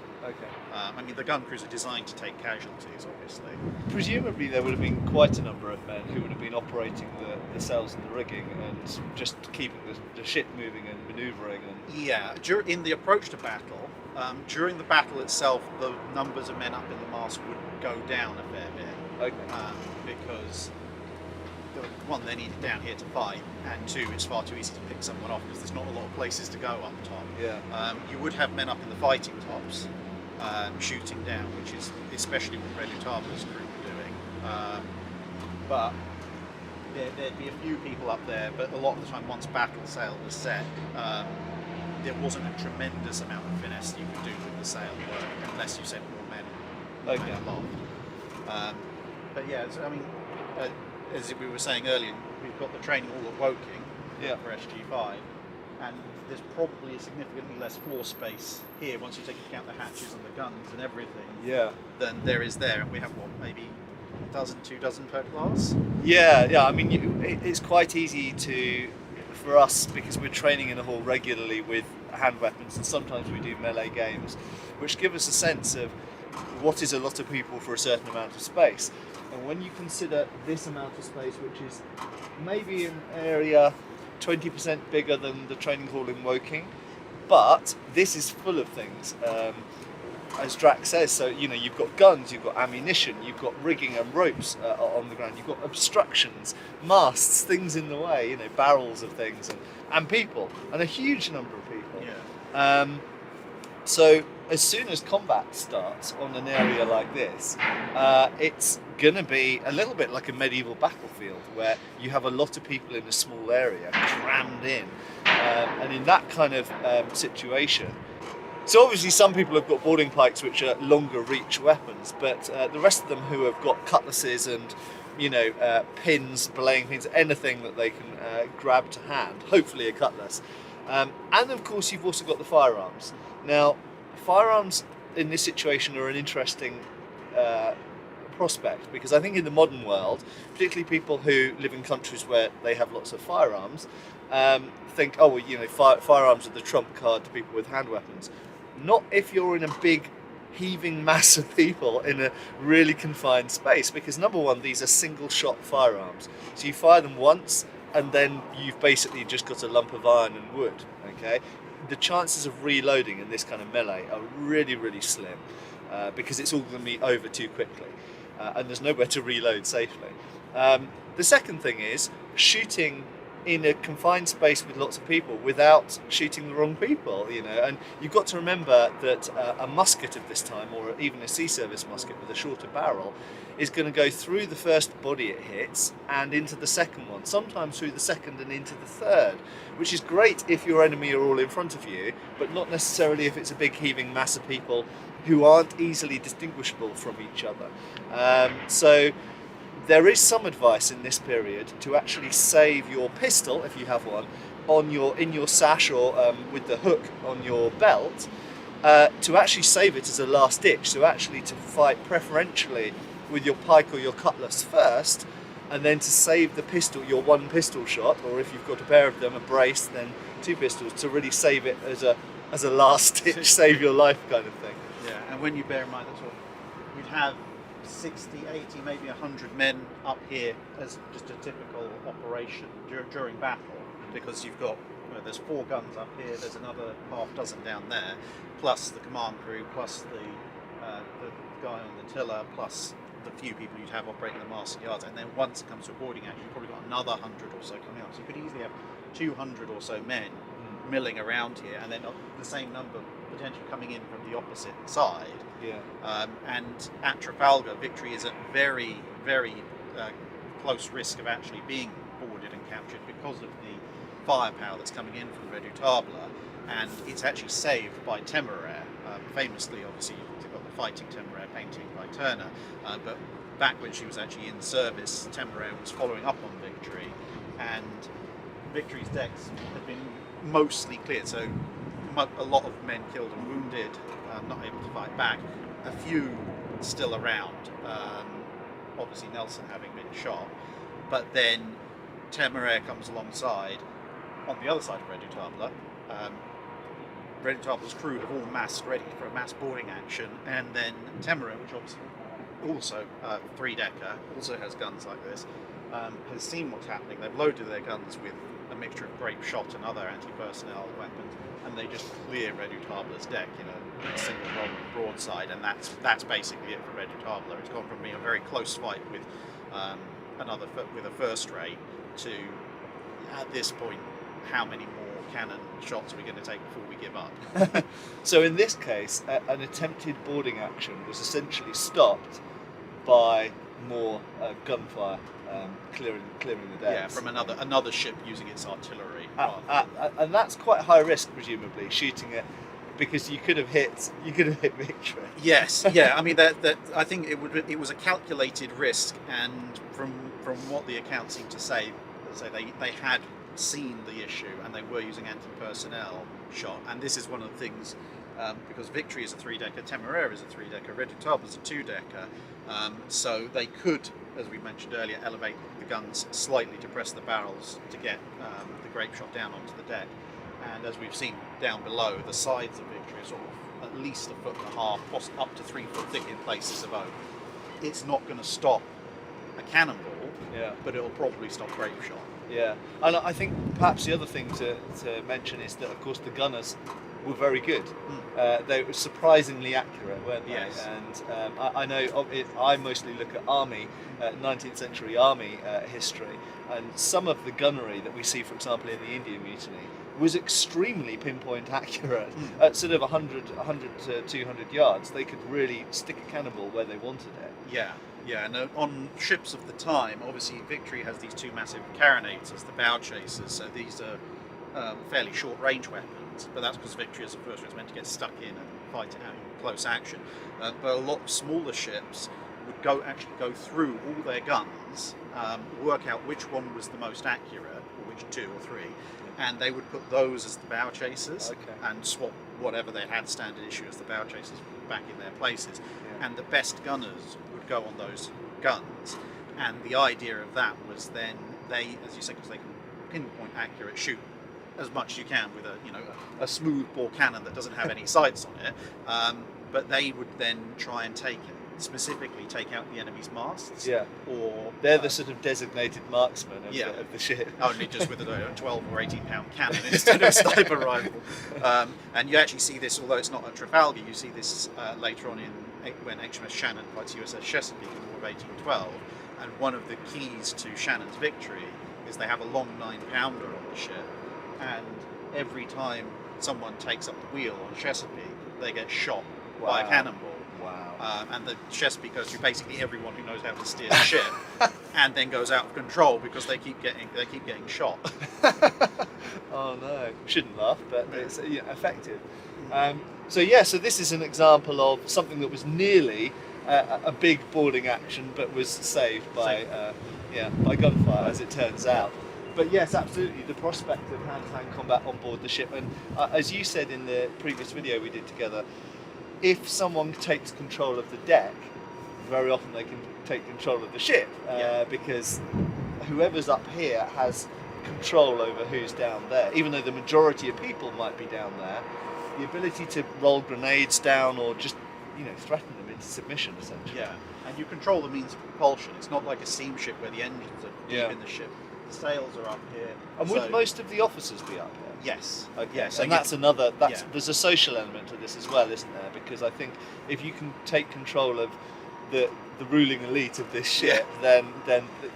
I mean, the gun crews are designed to take casualties, obviously.
Presumably there would have been quite a number of men who would have been operating the sails and the rigging and just keeping the ship moving and manoeuvring.
In the approach to battle, during the battle itself, the numbers of men up in the mast would go down a fair bit. Because one, they need it down here to fight, and two, it's far too easy to pick someone off because there's not a lot of places to go up top. You would have men up in the fighting tops shooting down, which is especially what Redoutables crew were doing. But there'd be a few people up there, but a lot of the time, once battle sail was set, there wasn't a tremendous amount of finesse you could do with the sail work unless you sent more men aloft. But yeah, I mean, as we were saying earlier, we've got the training hall at Woking for SG5, and there's probably significantly less floor space here once you take into account the hatches and the guns and everything than there is there, and we have maybe two dozen per class?
I mean, it's quite easy for us, because we're training in a hall regularly with hand weapons, and sometimes we do melee games, which give us a sense of what is a lot of people for a certain amount of space. And when you consider this amount of space, which is maybe an area 20% bigger than the training hall in Woking, but this is full of things, as Drax says. So you've got guns, you've got ammunition, you've got rigging and ropes on the ground, you've got obstructions, masts, things in the way, barrels of things, and people, and a huge number of people. So as soon as combat starts on an area like this, it's going to be a little bit like a medieval battlefield where you have a lot of people in a small area crammed in, and in that kind of situation, so obviously some people have got boarding pikes, which are longer reach weapons, but the rest of them who have got cutlasses and pins, belaying pins, anything that they can grab to hand, hopefully a cutlass, and of course you've also got the firearms. Now, firearms in this situation are an interesting prospect, because I think in the modern world, particularly people who live in countries where they have lots of firearms, think, firearms are the trump card to people with hand weapons. Not if you're in a big heaving mass of people in a really confined space, because number one, these are single shot firearms, so you fire them once and then you've basically just got a lump of iron and wood. The chances of reloading in this kind of melee are really, really slim, because it's all going to be over too quickly, and there's nowhere to reload safely. The second thing is shooting in a confined space with lots of people without shooting the wrong people, you know. And you've got to remember that a musket of this time, or even a sea service musket with a shorter barrel, is going to go through the first body it hits and into the second one, sometimes through the second and into the third, which is great if your enemy are all in front of you, but not necessarily if it's a big heaving mass of people who aren't easily distinguishable from each other. So there is some advice in this period to actually save your pistol, if you have one, in your sash or with the hook on your belt, to actually save it as a last ditch. So actually to fight preferentially with your pike or your cutlass first, and then to save the pistol, your one pistol shot, or if you've got a pair of them, a brace, then 2 pistols, to really save it as a last ditch, save your life kind of thing.
Yeah, and when you bear in mind that sort of, we'd have 60, 80, maybe 100 men up here as just a typical operation during battle, because you've got, there's 4 guns up here, there's another half dozen down there, plus the command crew, plus the guy on the tiller, plus the few people you'd have operating the mast and yards, and then once it comes to a boarding action, you've probably got another 100 or so coming up. So you could easily have 200 or so men milling around here, and then the same number potentially coming in from the opposite side.
Yeah.
And at Trafalgar, Victory is at very, very close risk of actually being boarded and captured because of the firepower that's coming in from Redoutable, and it's actually saved by Temeraire. Famously, obviously, you've got the Fighting Temeraire painting by Turner, but back when she was actually in service, Temeraire was following up on Victory, and Victory's decks have been mostly cleared, so a lot of men killed and wounded, not able to fight back, a few still around, obviously Nelson having been shot, but then Temeraire comes alongside on the other side of Redoutable. Redoutable's crew have all massed ready for a mass boarding action, and then Temeraire, which obviously also 3-decker, also has guns like this, has seen what's happening. They've loaded their guns with a mixture of grape shot and other anti-personnel weapons, and they just clear Redoutable's deck in a single rolling broadside, and that's basically it for Redoutable. It's gone from being a very close fight with with a first rate to, at this point, how many more cannon shots are we going to take before we give up?
So in this case, an attempted boarding action was essentially stopped by more gunfire clearing the decks.
Yeah, from another ship using its artillery.
And that's quite high risk, presumably, shooting it, because you could have hit Victory.
Yes, yeah. I mean, that I think it was a calculated risk, and from what the accounts seem to say they had seen the issue and they were using anti-personnel shot, and this is one of the things, because Victory is a 3-decker, Temeraire is a 3-decker, Redoutable is a 2-decker, so they could, as we mentioned earlier, elevate the guns slightly to press the barrels to get the grape shot down onto the deck, and as we've seen down below, the sides of Victory are sort of at least 1.5 foot, up to 3 foot thick in places of oak. It's not going to stop a cannonball, but it'll probably stop grape shot.
Yeah, and I think perhaps the other thing to mention is that, of course, the gunners were very good. They were surprisingly accurate, weren't they?
Yes.
And I know I mostly look at army, 19th century army history, and some of the gunnery that we see, for example, in the Indian Mutiny, was extremely pinpoint accurate. At sort of 100 to 200 yards, they could really stick a cannonball where they wanted it.
Yeah, and on ships of the time, obviously Victory has these 2 massive carronades as the bow chasers, so these are fairly short-range weapons, but that's because Victory as a first is meant to get stuck in and fight it out in close action. But a lot of smaller ships would actually go through all their guns, work out which one was the most accurate, or which 2 or 3, and they would put those as the bow chasers, and swap whatever they had standard issue as the bow chasers back in their places. And the best gunners would go on those guns, and the idea of that was then they, as you say, because they can pinpoint accurate shoot as much as you can with a smooth bore cannon that doesn't have any sights on it, but they would then try and specifically take out the enemy's masts.
Or they're the sort of designated marksmen of the ship.
Only just with a 12 or 18 pound cannon instead of a sniper rifle. And you actually see this, although it's not at Trafalgar, you see this later on when HMS Shannon fights USS Chesapeake in the War of 1812. And one of the keys to Shannon's victory is they have a long 9-pounder on the ship, and every time someone takes up the wheel on Chesapeake, they get shot by a cannonball.
Wow.
And the Chesapeake goes through basically everyone who knows how to steer the ship, and then goes out of control because they keep getting shot.
Oh no, shouldn't laugh, but it's effective. So this is an example of something that was nearly a big boarding action, but was saved by gunfire, as it turns out. But yes, absolutely, the prospect of hand-to-hand combat on board the ship, and as you said in the previous video we did together, if someone takes control of the deck, very often they can take control of the ship, because whoever's up here has control over who's down there. Even though the majority of people might be down there, the ability to roll grenades down or just threaten them into submission, essentially.
Yeah, and you control the means of propulsion. It's not like a steamship where the engines are deep in the ship. The sails are up here.
And would most of the officers be up here?
Yes.
Okay.
Yeah,
So
and
that's another. There's a social element to this as well, isn't there? Because I think if you can take control of the ruling elite of this ship, then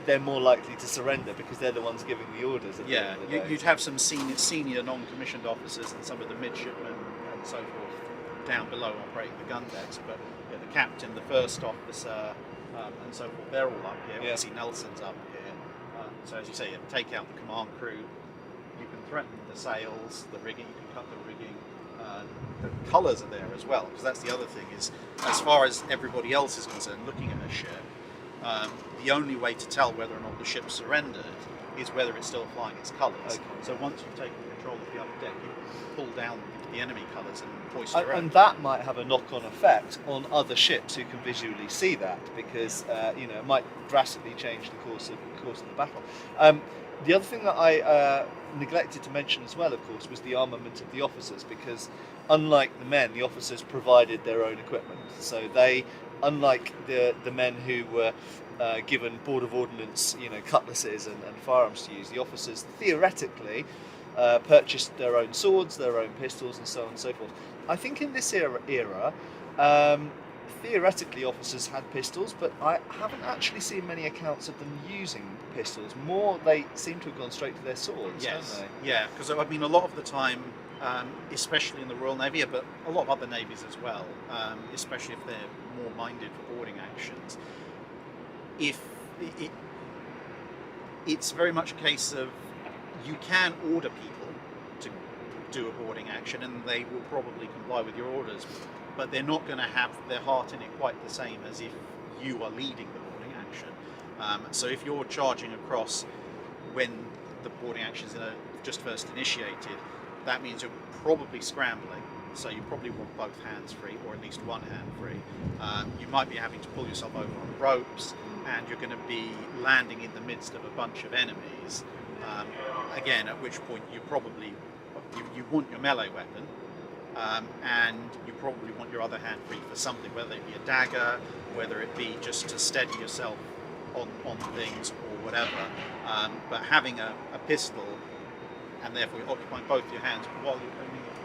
they're more likely to surrender because they're the ones giving the orders. At the end of the day.
You'd have some senior non-commissioned officers and some of the midshipmen and so forth down below operating the gun decks, but the captain, the first officer, and so forth, they're all up here. Obviously Nelson's up here. So as you say, take out the command crew. You can threaten the sails, the rigging. You can cut the rigging. The colours are there as well, because that's the other thing. Is as far as everybody else is concerned, looking at a ship, the only way to tell whether or not the ship's surrendered is whether it's still flying its colours.
Okay.
So once you've taken control of the upper deck, you pull down the enemy colours and hoist it around.
And that might have a knock-on effect on other ships who can visually see that, because it might drastically change the course of the battle. The other thing that I neglected to mention as well, of course, was the armament of the officers, because unlike the men, the officers provided their own equipment. So they, unlike the men who were given Board of Ordnance, cutlasses and firearms to use, the officers theoretically purchased their own swords, their own pistols, and so on and so forth. I think in this era theoretically officers had pistols, but I haven't actually seen many accounts of them using pistols. More, they seem to have gone straight to their swords,
Yes,
haven't they?
yeah, because I mean a lot of the time, especially in the Royal Navy, but a lot of other navies as well, especially if they're more minded for boarding actions, it's very much a case of you can order people to do a boarding action and they will probably comply with your orders, but they're not going to have their heart in it quite the same as if you are leading the boarding action. So if you're charging across when the boarding action is just first initiated, that means you're probably scrambling, so you probably want both hands free, or at least one hand free. You might be having to pull yourself over on ropes, and you're going to be landing in the midst of a bunch of enemies, again, at which point you probably you want your melee weapon, and you probably want your other hand free for something, whether it be a dagger, whether it be just to steady yourself on things or whatever. But having a pistol, and therefore you're occupying both your hands while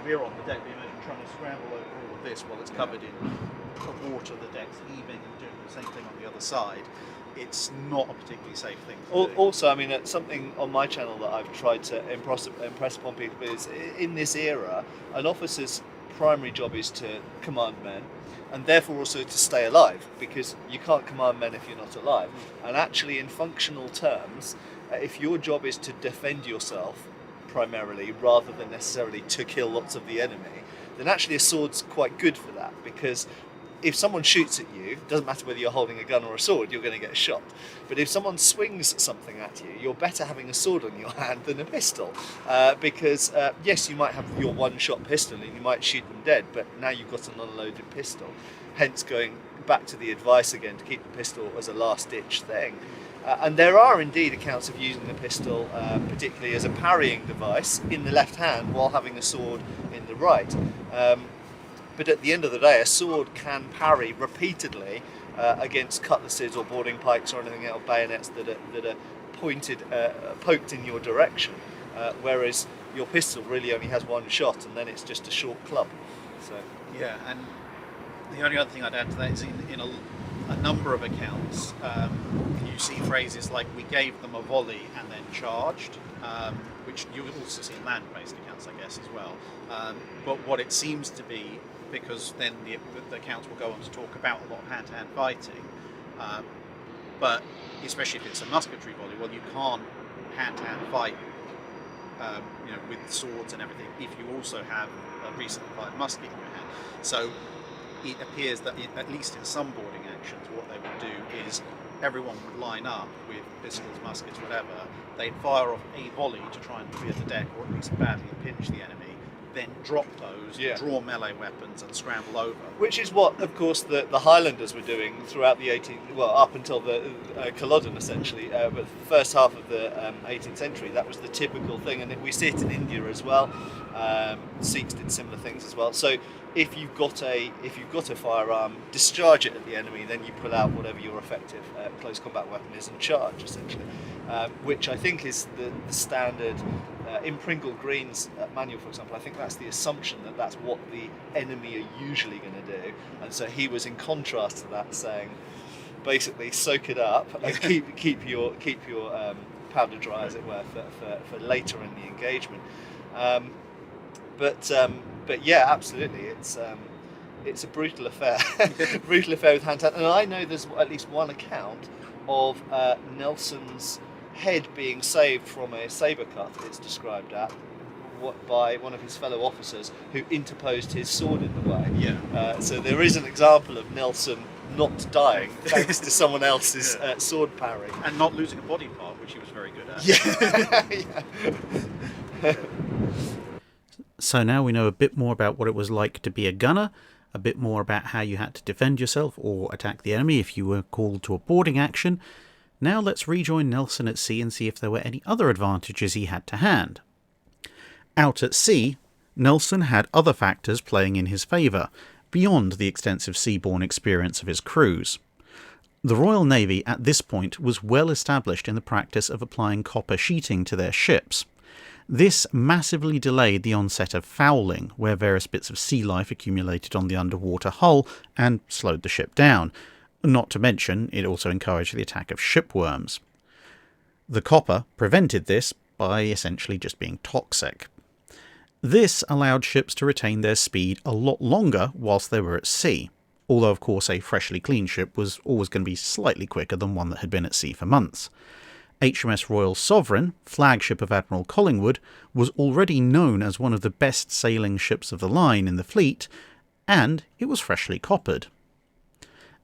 we're on the deck, you imagine trying to scramble over all of this while it's covered in water, the deck's heaving and doing the same thing on the other side. It's not a particularly safe thing to do.
Also, I mean, it's something on my channel that I've tried to impress upon people is, in this era, an officer's primary job is to command men, and therefore also to stay alive, because you can't command men if you're not alive. And actually, in functional terms, if your job is to defend yourself primarily, rather than necessarily to kill lots of the enemy, then actually a sword's quite good for that, because if someone shoots at you, it doesn't matter whether you're holding a gun or a sword, you're going to get shot. But if someone swings something at you, you're better having a sword on your hand than a pistol. Because, yes, you might have your one-shot pistol and you might shoot them dead, but now you've got an unloaded pistol. Hence going back to the advice again to keep the pistol as a last-ditch thing. And there are indeed accounts of using the pistol, particularly as a parrying device, in the left hand while having a sword in the right. But at the end of the day, a sword can parry repeatedly against cutlasses or boarding pikes or anything else, bayonets that are pointed, poked in your direction. Whereas your pistol really only has one shot, and then it's just a short club. So
yeah, and the only other thing I'd add to that is in a a number of accounts, you see phrases like "we gave them a volley and then charged," which you also see in land-based accounts, I guess, as well. But what it seems to be, because then the accounts will go on to talk about a lot of hand-to-hand fighting, but especially if it's a musketry volley, well, you can't hand-to-hand fight, with swords and everything if you also have a recently fired musket in your hand. So it appears that at least in some boarding actions, what they would do is everyone would line up with pistols, muskets, whatever. They'd fire off a volley to try and clear the deck, or at least badly impinge the enemy, then drop those, draw melee weapons and scramble over.
Which is what, of course, the Highlanders were doing throughout the up until the Culloden, essentially, but the first half of the 18th century, that was the typical thing, and we see it in India as well. Sikhs did similar things as well. So if you've got a firearm, discharge it at the enemy, then you pull out whatever your effective close combat weapon is and charge, essentially, which I think is the standard. In Pringle Green's manual, for example, I think that's the assumption that that's what the enemy are usually going to do, and so he was in contrast to that, saying basically soak it up and keep your powder dry, as it were, for later in the engagement. But yeah, absolutely, it's a brutal affair, brutal affair with hand-to-hand. And I know there's at least one account of Nelson's head being saved from a sabre cut, it's described by one of his fellow officers who interposed his sword in the way. So there is an example of Nelson not dying thanks to someone else's sword parry.
And not losing a body part, which he was very good at.
So now we know a bit more about what it was like to be a gunner, a bit more about how you had to defend yourself or attack the enemy if you were called to a boarding action. Now let's rejoin Nelson at sea and see if there were any other advantages he had to hand. Out at sea, Nelson had other factors playing in his favour, beyond the extensive seaborne experience of his crews. The Royal Navy at this point was well established in the practice of applying copper sheeting to their ships. This massively delayed the onset of fouling, where various bits of sea life accumulated on the underwater hull and slowed the ship down. Not to mention, it also encouraged the attack of shipworms. The copper prevented this by essentially just being toxic. This allowed ships to retain their speed a lot longer whilst they were at sea, although of course a freshly cleaned ship was always going to be slightly quicker than one that had been at sea for months. HMS Royal Sovereign, flagship of Admiral Collingwood, was already known as one of the best sailing ships of the line in the fleet, and it was freshly coppered.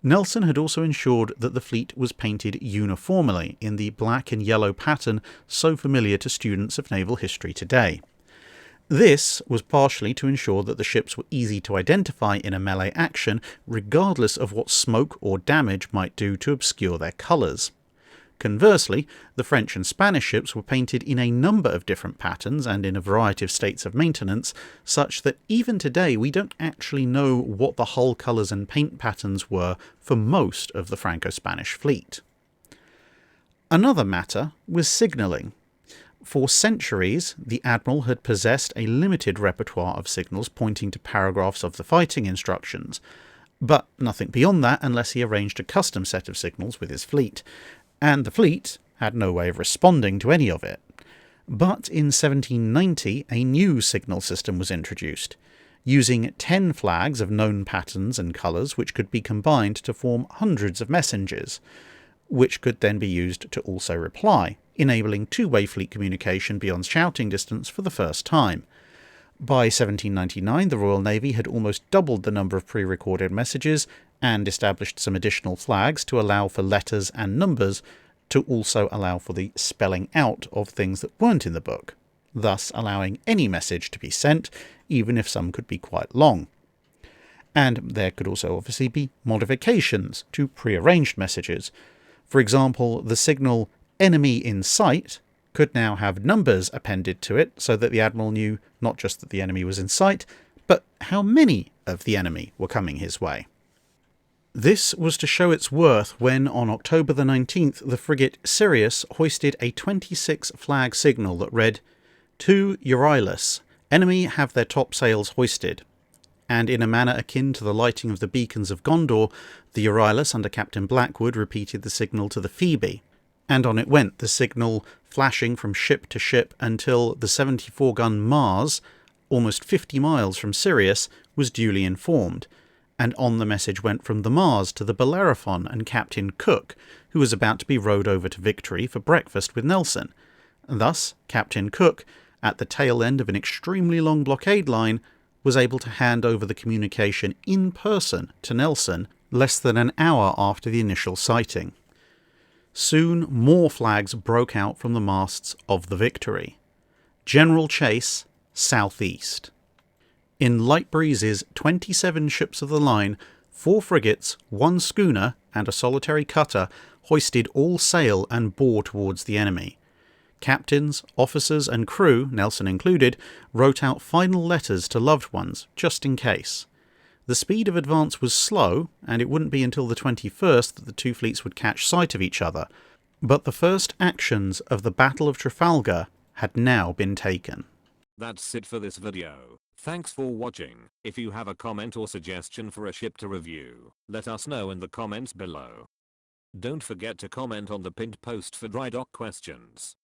Nelson had also ensured that the fleet was painted uniformly in the black and yellow pattern so familiar to students of naval history today. This was partially to ensure that the ships were easy to identify in a melee action, regardless of what smoke or damage might do to obscure their colours. Conversely, the French and Spanish ships were painted in a number of different patterns and in a variety of states of maintenance, such that even today we don't actually know what the hull colours and paint patterns were for most of the Franco-Spanish fleet. Another matter was signalling. For centuries, the Admiral had possessed a limited repertoire of signals pointing to paragraphs of the fighting instructions, but nothing beyond that unless he arranged a custom set of signals with his fleet, and the fleet had no way of responding to any of it. But in 1790, a new signal system was introduced, using 10 flags of known patterns and colours which could be combined to form hundreds of messengers, which could then be used to also reply, enabling two-way fleet communication beyond shouting distance for the first time. By 1799, the Royal Navy had almost doubled the number of pre-recorded messages and established some additional flags to allow for letters and numbers, to also allow for the spelling out of things that weren't in the book, thus allowing any message to be sent, even if some could be quite long. And there could also obviously be modifications to pre-arranged messages. For example, the signal "enemy in sight" could now have numbers appended to it so that the Admiral knew not just that the enemy was in sight, but how many of the enemy were coming his way. This was to show its worth when, on October the 19th, the frigate Sirius hoisted a 26-flag signal that read, "To Euryalus, enemy have their topsails hoisted," and in a manner akin to the lighting of the beacons of Gondor, the Euryalus under Captain Blackwood repeated the signal to the Phoebe, and on it went, the signal flashing from ship to ship until the 74-gun Mars, almost 50 miles from Sirius, was duly informed, and on the message went from the Mars to the Bellerophon and Captain Cook, who was about to be rowed over to Victory for breakfast with Nelson. Thus, Captain Cook, at the tail end of an extremely long blockade line, was able to hand over the communication in person to Nelson less than an hour after the initial sighting. Soon more flags broke out from the masts of the Victory. General Chase, southeast. In light breezes, 27 ships of the line, 4 frigates, 1 schooner, and a solitary cutter hoisted all sail and bore towards the enemy. Captains, officers, and crew, Nelson included, wrote out final letters to loved ones, just in case. The speed of advance was slow, and it wouldn't be until the 21st that the two fleets would catch sight of each other, but the first actions of the Battle of Trafalgar had now been taken.
That's it for this video. Thanks for watching. If you have a comment or suggestion for a ship to review, let us know in the comments below. Don't forget to comment on the pinned post for dry dock questions.